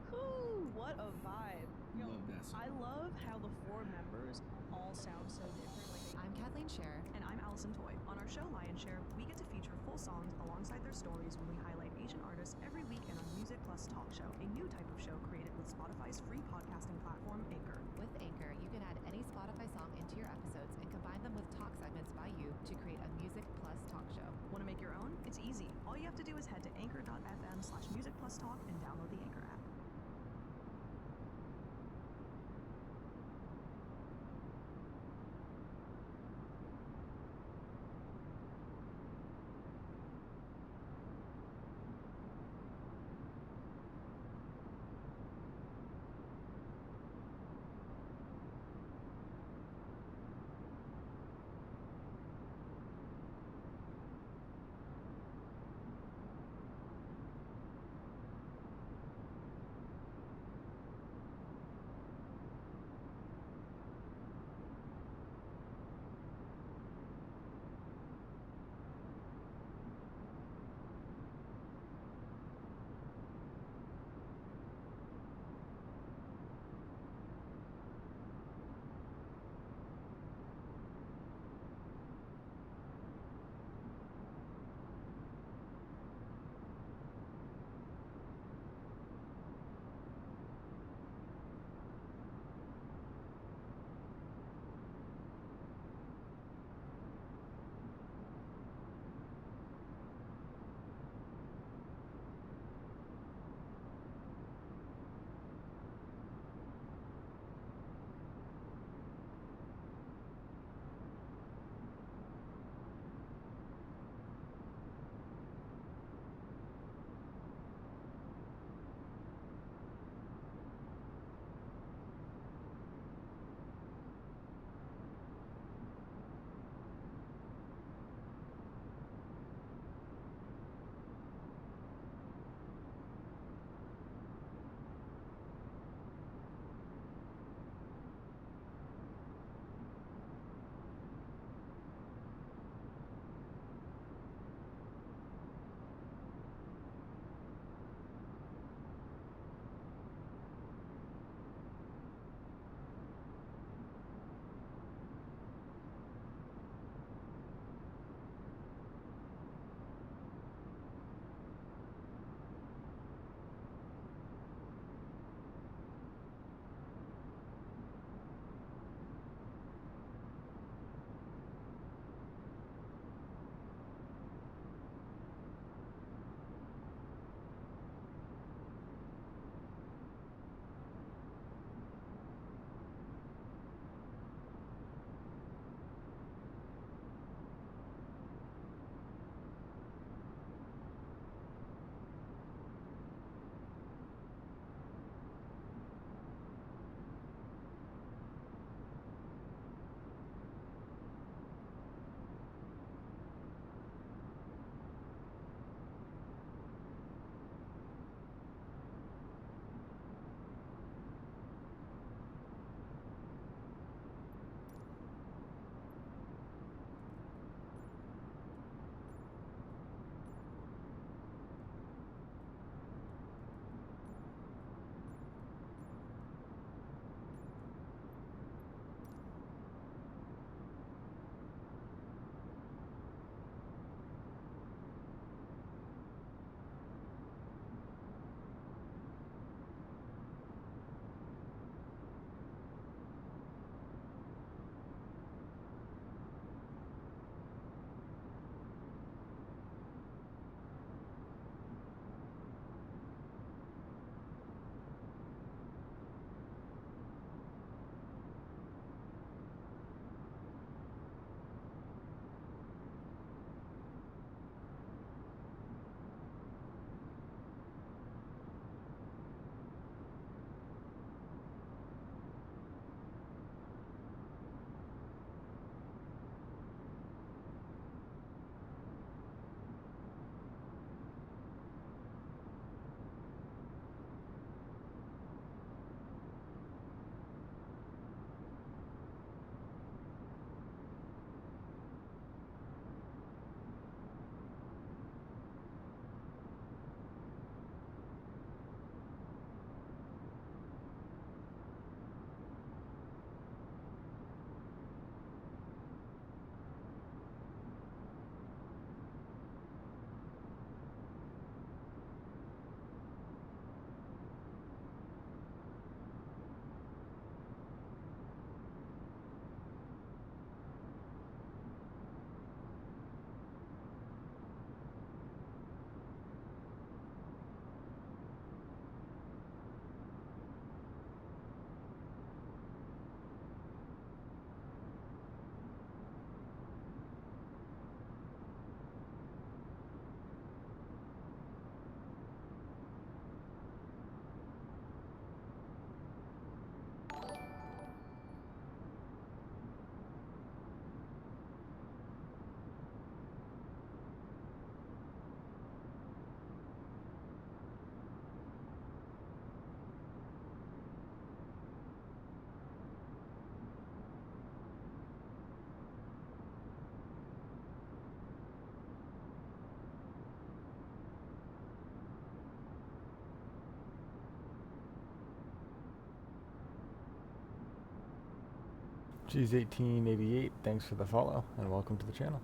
Whew, what a vibe. Yo, I love how the 4 members all sound so different. I'm Kathleen Scher. And I'm Allison Toy. On our show Lionshare, we get to feature full songs alongside their stories when we highlight Asian artists every week in our Music Plus talk show, a new type of show created with Spotify's free podcasting platform, Anchor. With Anchor, you can add any Spotify song into your episodes and combine them with talk segments by you to create a Music Plus talk show. Want to make your own? It's easy. All you have to do is head to anchor.fm/musicplustalk and download the Anchor app. G's1888, thanks for the follow, and welcome to the channel.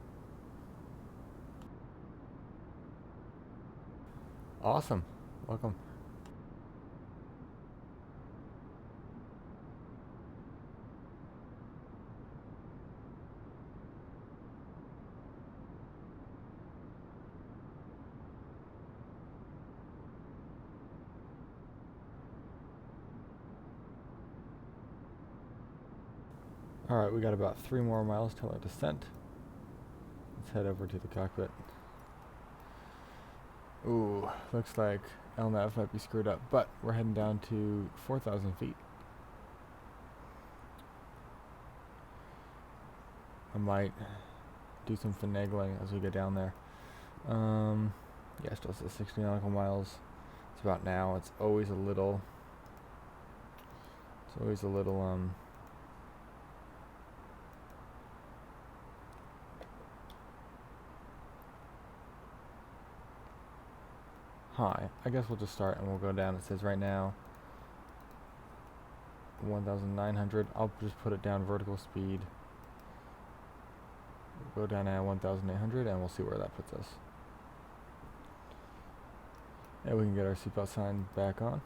Awesome. Welcome. Alright, we got about 3 more miles till our descent. Let's head over to the cockpit. Ooh, looks like LNAV might be screwed up, but we're heading down to 4,000 feet. I might do some finagling as we get down there. Yeah, still says 60 nautical miles. It's about now. It's always a little high. I guess we'll just start and we'll go down. It says right now 1,900. I'll just put it down vertical speed. We'll go down at 1,800 and we'll see where that puts us. And we can get our seatbelt sign back on.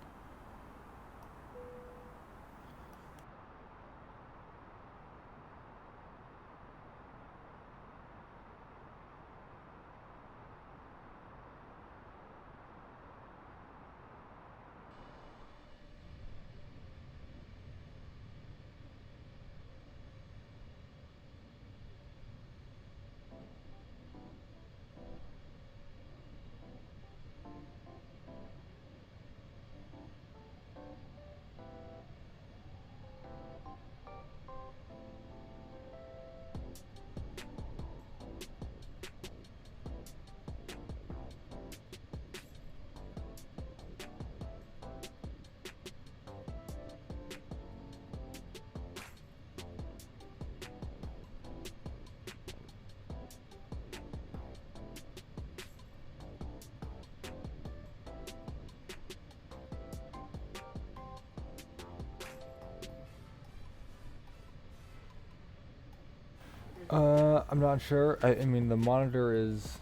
I'm not sure. I mean, the monitor it's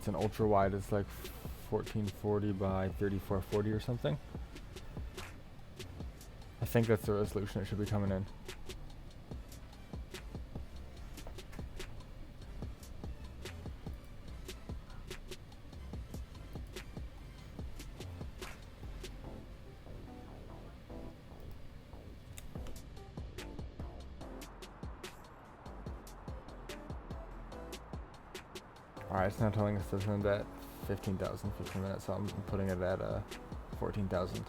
an ultra wide. It's like 1440 by 3440 or something. I think that's the resolution it should be coming in. Alright, it's now telling us to send at 15,000 15 minutes, so I'm putting it at 14,000.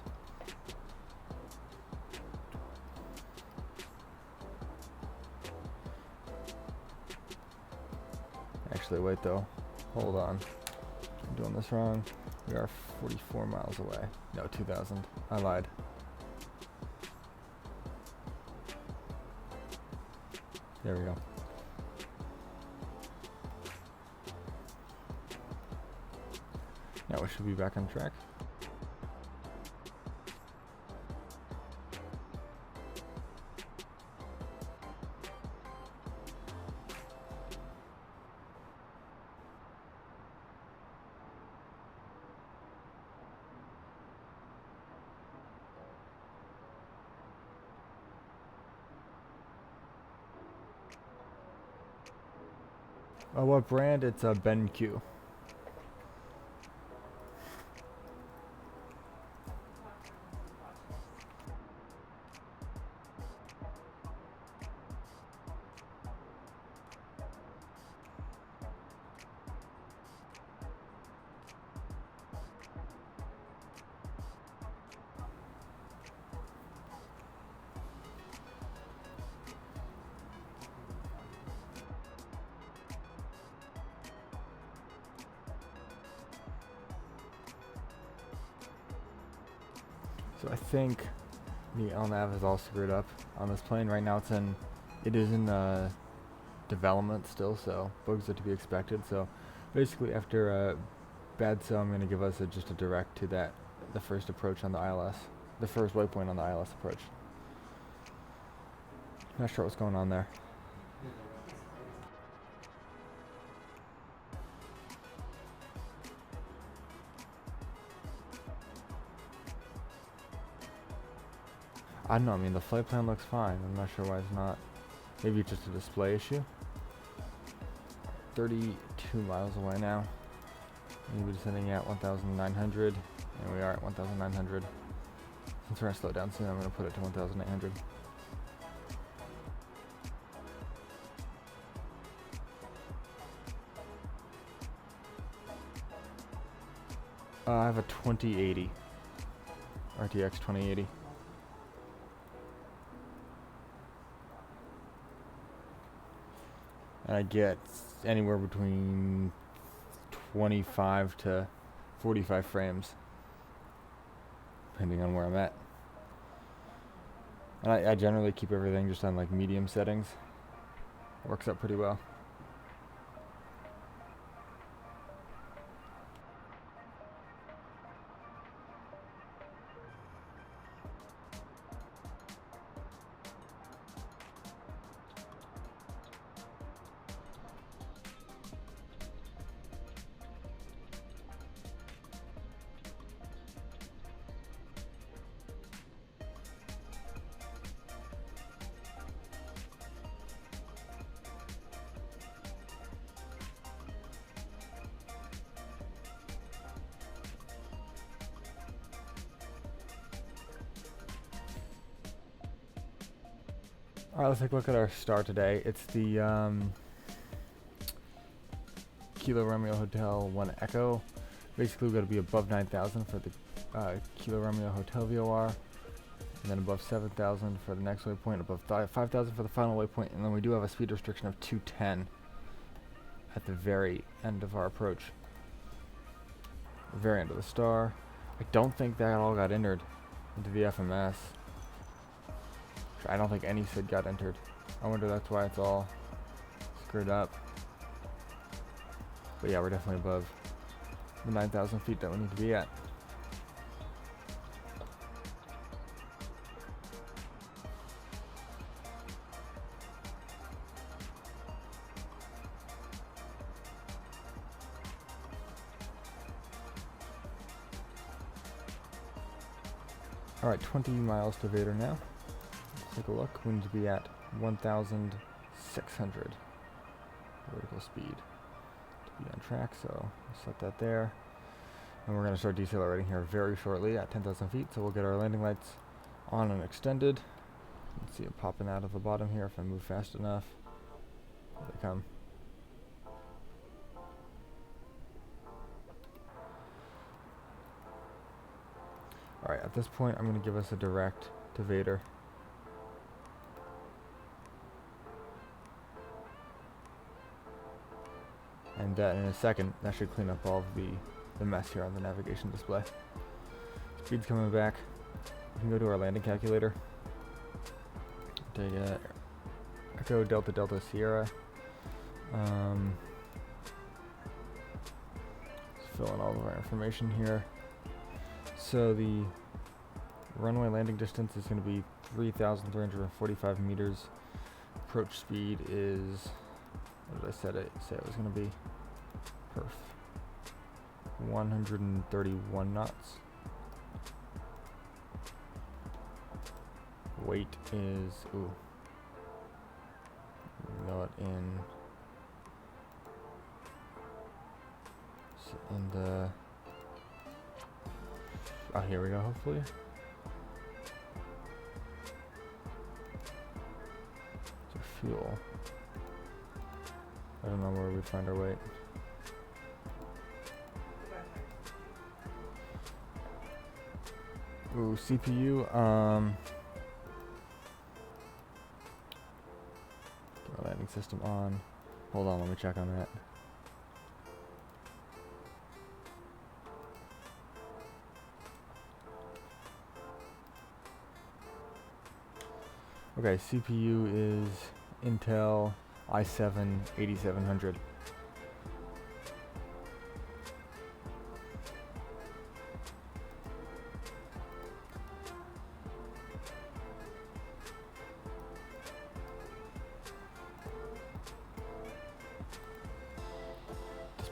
Actually, wait though. Hold on. I'm doing this wrong. We are 44 miles away. No, 2,000. I lied. There we go. Now we should be back on track. What brand? It's a BenQ. So I think the LNAV is all screwed up on this plane. Right now it is in development still, so bugs are to be expected. So basically after BADSO, I'm going to give us just a direct to the first approach on the ILS, the first waypoint on the ILS approach. Not sure what's going on there. I don't know, I mean, the flight plan looks fine. I'm not sure why it's not. Maybe it's just a display issue. 32 miles away now. We're descending at 1,900, and we are at 1,900. Since we're going to slow down soon, I'm going to put it to 1,800. I have a 2080. RTX 2080. And I get anywhere between 25 to 45 frames, depending on where I'm at. And I generally keep everything just on like medium settings. Works out pretty well. Alright, let's take a look at our star today. It's the Kilo Romeo Hotel 1 Echo. Basically, we've got to be above 9,000 for the Kilo Romeo Hotel VOR, and then above 7,000 for the next waypoint, above 5,000 for the final waypoint, and then we do have a speed restriction of 210 at the very end of our approach. The very end of the star. I don't think that all got entered into the FMS. I don't think any SID got entered. I wonder that's why it's all screwed up. But yeah, we're definitely above the 9,000 feet that we need to be at. Alright, 20 miles to Vader now. Take a look. We need to be at 1,600 vertical speed to be on track, so we'll set that there. And we're going to start decelerating here very shortly at 10,000 feet, so we'll get our landing lights on and extended. Let's see it popping out of the bottom here if I move fast enough. Here they come. Alright, at this point I'm going to give us a direct to Vader. And in a second, that should clean up all of the mess here on the navigation display. Speed's coming back. We can go to our landing calculator. Take Echo Delta Delta Sierra. Just fill in all of our information here. So the runway landing distance is going to be 3,345 meters. Approach speed is, what did I say it was going to be? Perf. 131 knots. Weight is, know it in the, here we go, hopefully. So fuel. I don't know where we'd find our weight. CPU, get our landing system on. Hold on, let me check on that. Okay, CPU is Intel i7 8700.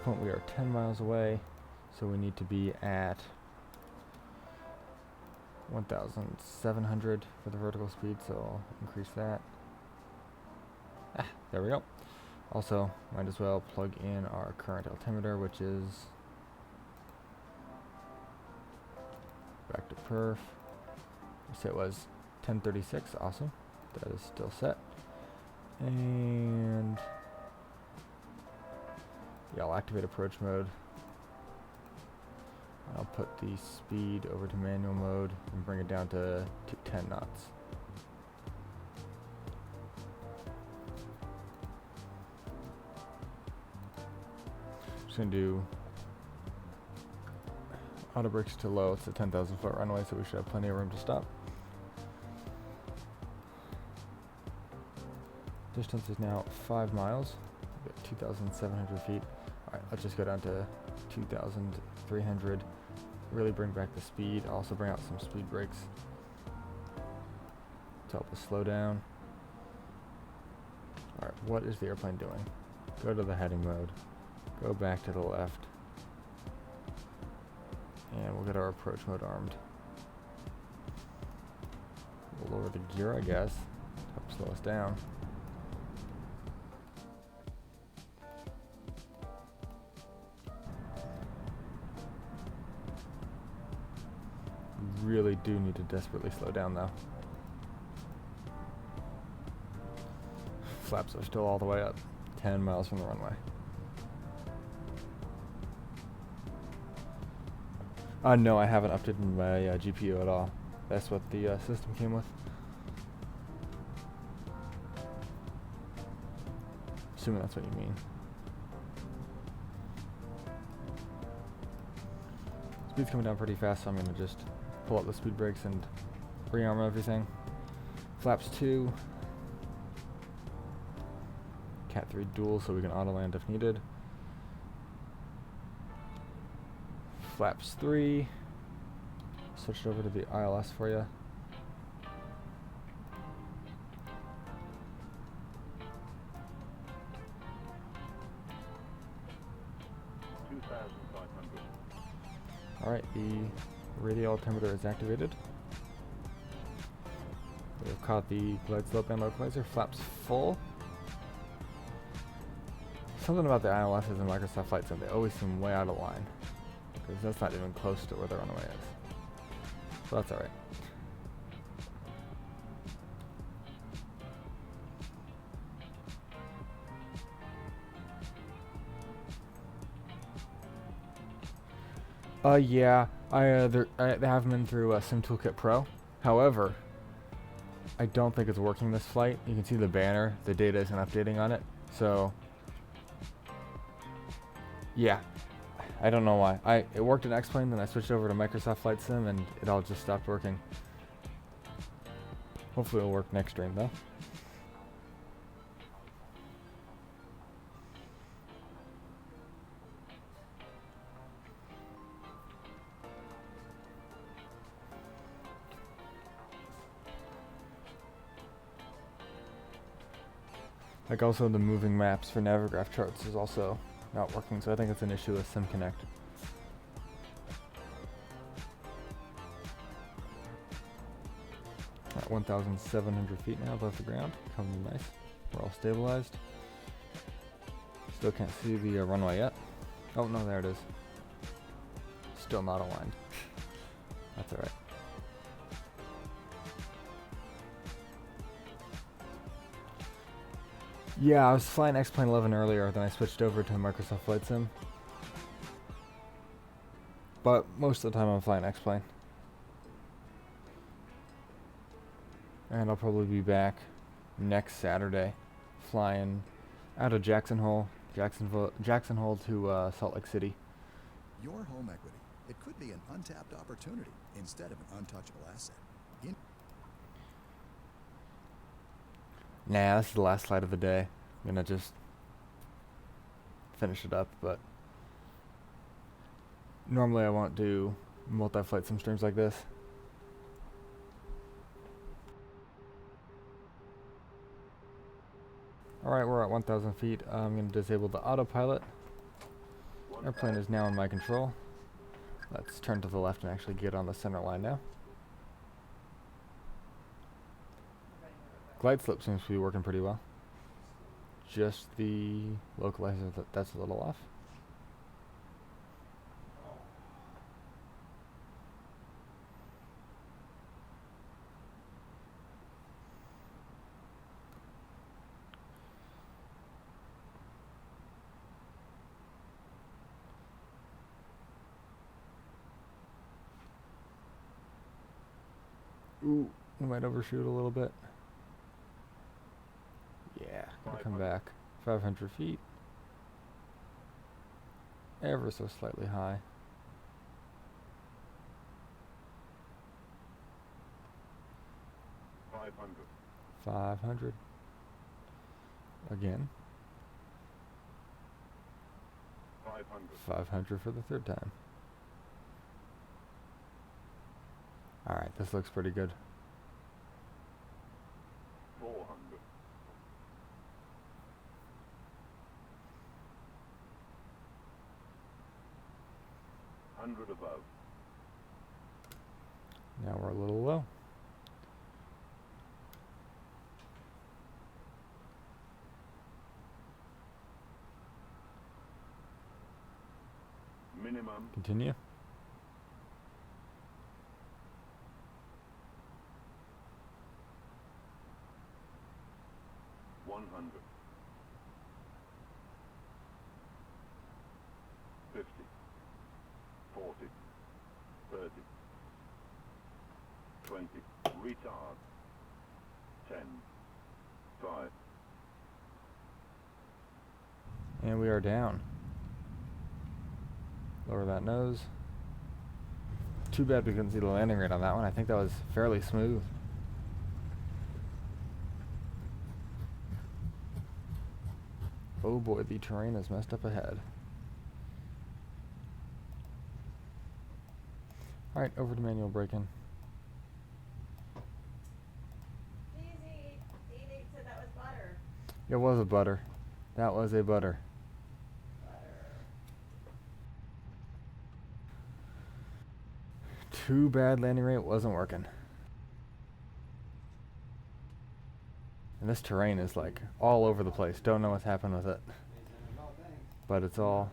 point we are 10 miles away, so we need to be at 1,700 for the vertical speed, so I'll increase that. There we go. Also, might as well plug in our current altimeter, which is back to perf. So it was 1036, awesome. That is still set. And yeah, I'll activate approach mode. I'll put the speed over to manual mode and bring it down to 10 knots. Just gonna do auto brakes to low. It's a 10,000 foot runway, so we should have plenty of room to stop. Distance is now 5 miles, 2,700 feet. Alright, let's just go down to 2,300. Really bring back the speed. Also bring out some speed brakes to help us slow down. Alright, what is the airplane doing? Go to the heading mode. Go back to the left. And we'll get our approach mode armed. We'll lower the gear, I guess, to help slow us down. Really do need to desperately slow down though. Flaps are still all the way up, 10 miles from the runway. No, I haven't updated my GPU at all. That's what the system came with. Assuming that's what you mean. Speed's coming down pretty fast, so I'm gonna just pull up the speed brakes and rearm everything. Flaps 2. Cat 3 dual, so we can auto land if needed. Flaps 3. Switched over to the ILS for you. Alright, the radial altimeter is activated. We've caught the glide slope and localizer. Flaps full. Something about the ILSs and Microsoft Flight Sim, they always seem way out of line. Because that's not even close to where the runway is. So that's alright. Yeah, I have them in through Sim Toolkit Pro. However, I don't think it's working this flight. You can see the banner, the data isn't updating on it. So, yeah, I don't know why. It worked in XPlane, then I switched over to Microsoft Flight Sim, and it all just stopped working. Hopefully it'll work next stream, though. Like also the moving maps for Navigraph charts is also not working, so I think it's an issue with SimConnect. At 1,700 feet now above the ground, coming nice. We're all stabilized. Still can't see the runway yet. Oh no, there it is. Still not aligned. That's alright. Yeah, I was flying XPlane-11 earlier, then I switched over to Microsoft Flight Sim. But most of the time I'm flying XPlane. And I'll probably be back next Saturday, flying out of Jackson Hole to Salt Lake City. Your home equity. It could be an untapped opportunity instead of an untouchable asset. Nah, this is the last flight of the day. I'm gonna just finish it up, but normally I won't do multi-flight sim streams like this. Alright, we're at 1,000 feet. I'm gonna disable the autopilot. Airplane is now in my control. Let's turn to the left and actually get on the center line now. Glide slope seems to be working pretty well. Just the localizer that's a little off. Ooh, we might overshoot a little bit. Yeah, gonna come back. 500 feet. Ever so slightly high. 500. Again. 500 for the third time. Alright, this looks pretty good. 400. 100 above. Now we're a little low. Minimum. Continue. 100. 50. 40. 30. 20. Retard. 10. 5. And we are down. Lower that nose. Too bad we couldn't see the landing rate on that one. I think that was fairly smooth. Oh boy, the terrain is messed up ahead. Alright, over to manual braking. Easy. 88 said that was butter. It was a butter. That was a butter. Too bad landing rate wasn't working. And this terrain is like all over the place. Don't know what's happened with it. But it's all...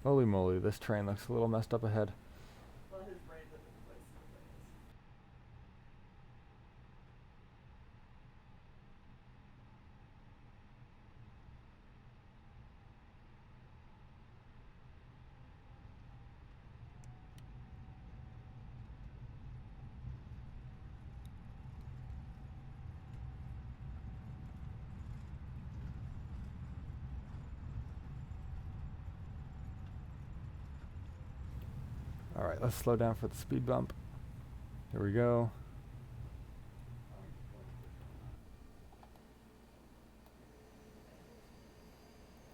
Holy moly, this train looks a little messed up ahead. Well, his brain's up in the place his brain is. Alright, let's slow down for the speed bump. Here we go.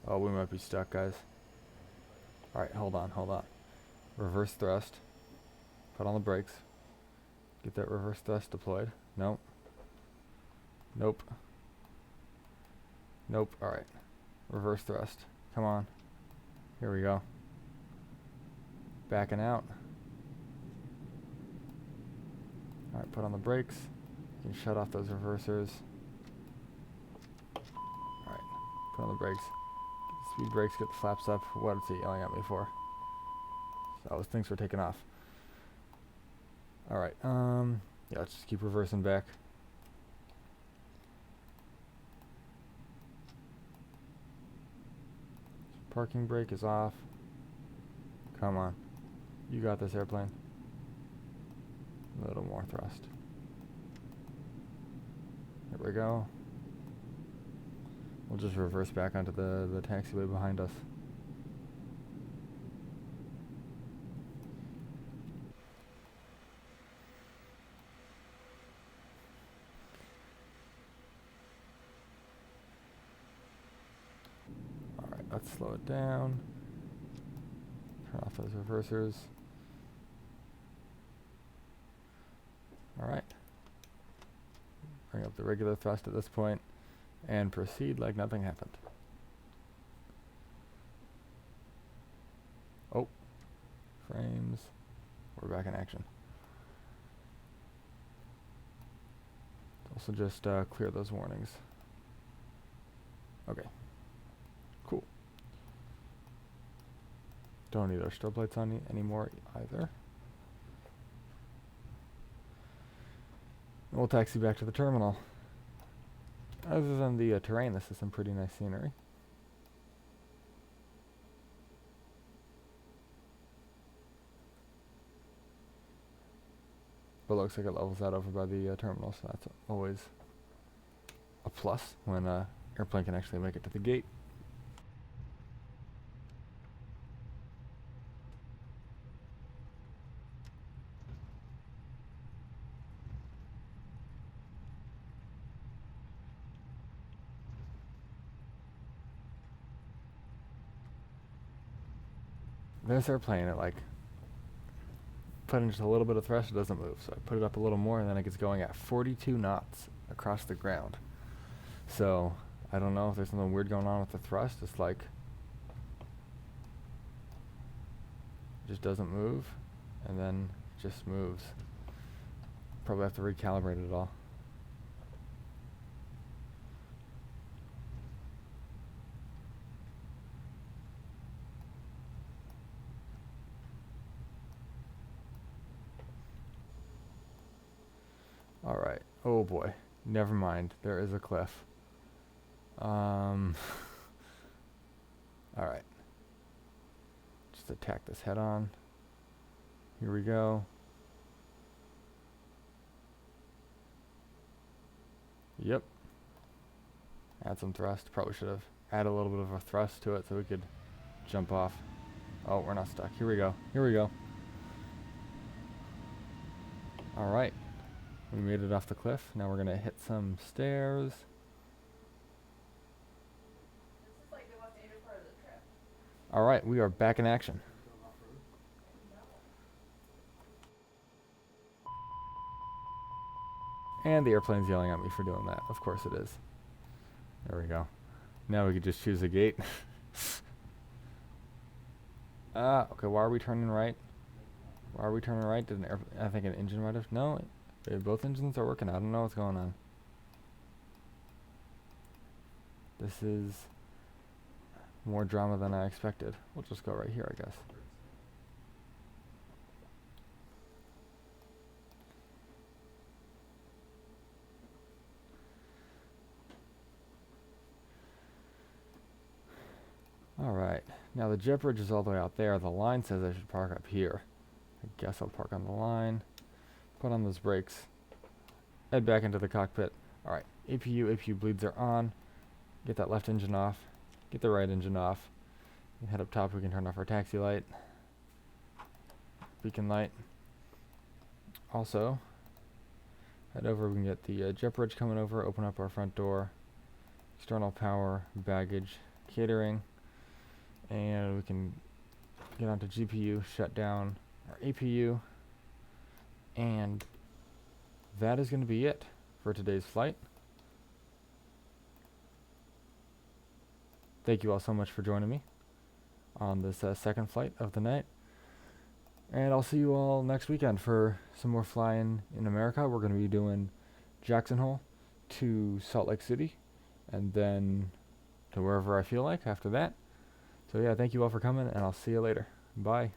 Oh, we might be stuck, guys. Alright, hold on. Reverse thrust. Put on the brakes. Get that reverse thrust deployed. Nope. Alright. Reverse thrust. Come on. Here we go. Backing out. Alright, put on the brakes. You can shut off those reversers. Alright, put on the brakes. Get the speed brakes, get the flaps up. What is he yelling at me for? So those things were taking off. Alright, yeah, let's just keep reversing back. Parking brake is off. Come on. You got this, airplane. A little more thrust. Here we go. We'll just reverse back onto the taxiway behind us. Alright, let's slow it down. Turn off those reversers. Alright. Bring up the regular thrust at this point and proceed like nothing happened. Oh. Frames. We're back in action. Also just clear those warnings. Okay. Cool. Don't need our strobe lights on anymore either. We'll taxi back to the terminal. Other than the terrain, this is some pretty nice scenery. But looks like it levels out over by the terminal, so that's always a plus when an airplane can actually make it to the gate. This airplane, it like put in just a little bit of thrust, it doesn't move. So I put it up a little more, and then it gets going at 42 knots across the ground. So I don't know if there's something weird going on with the thrust. It's like it just doesn't move, and then it just moves. Probably have to recalibrate it all. Alright. Oh boy. Never mind. There is a cliff. Alright. Just attack this head on. Here we go. Yep. Add some thrust. Probably should have added a little bit of a thrust to it so we could jump off. Oh, we're not stuck. Here we go. Here we go. Alright. We made it off the cliff. Now we're going to hit some stairs. Alright, we are back in action. And the airplane's yelling at me for doing that. Of course it is. There we go. Now we could just choose a gate. Okay, why are we turning right? Why are we turning right? Did I think an engine might have... No, both engines are working. I don't know what's going on. This is more drama than I expected. We'll just go right here, I guess. Alright, now the jet bridge is all the way out there. The line says I should park up here. I guess I'll park on the line. Put on those brakes. Head back into the cockpit. Alright, APU bleeds are on. Get that left engine off. Get the right engine off. Head up top, we can turn off our taxi light. Beacon light. Also, head over, we can get the jet bridge coming over, open up our front door. External power, baggage, catering. And we can get onto GPU, shut down our APU. And that is going to be it for today's flight. Thank you all so much for joining me on this second flight of the night. And I'll see you all next weekend for some more flying in America. We're going to be doing Jackson Hole to Salt Lake City, and then to wherever I feel like after that. So yeah, thank you all for coming, and I'll see you later. Bye.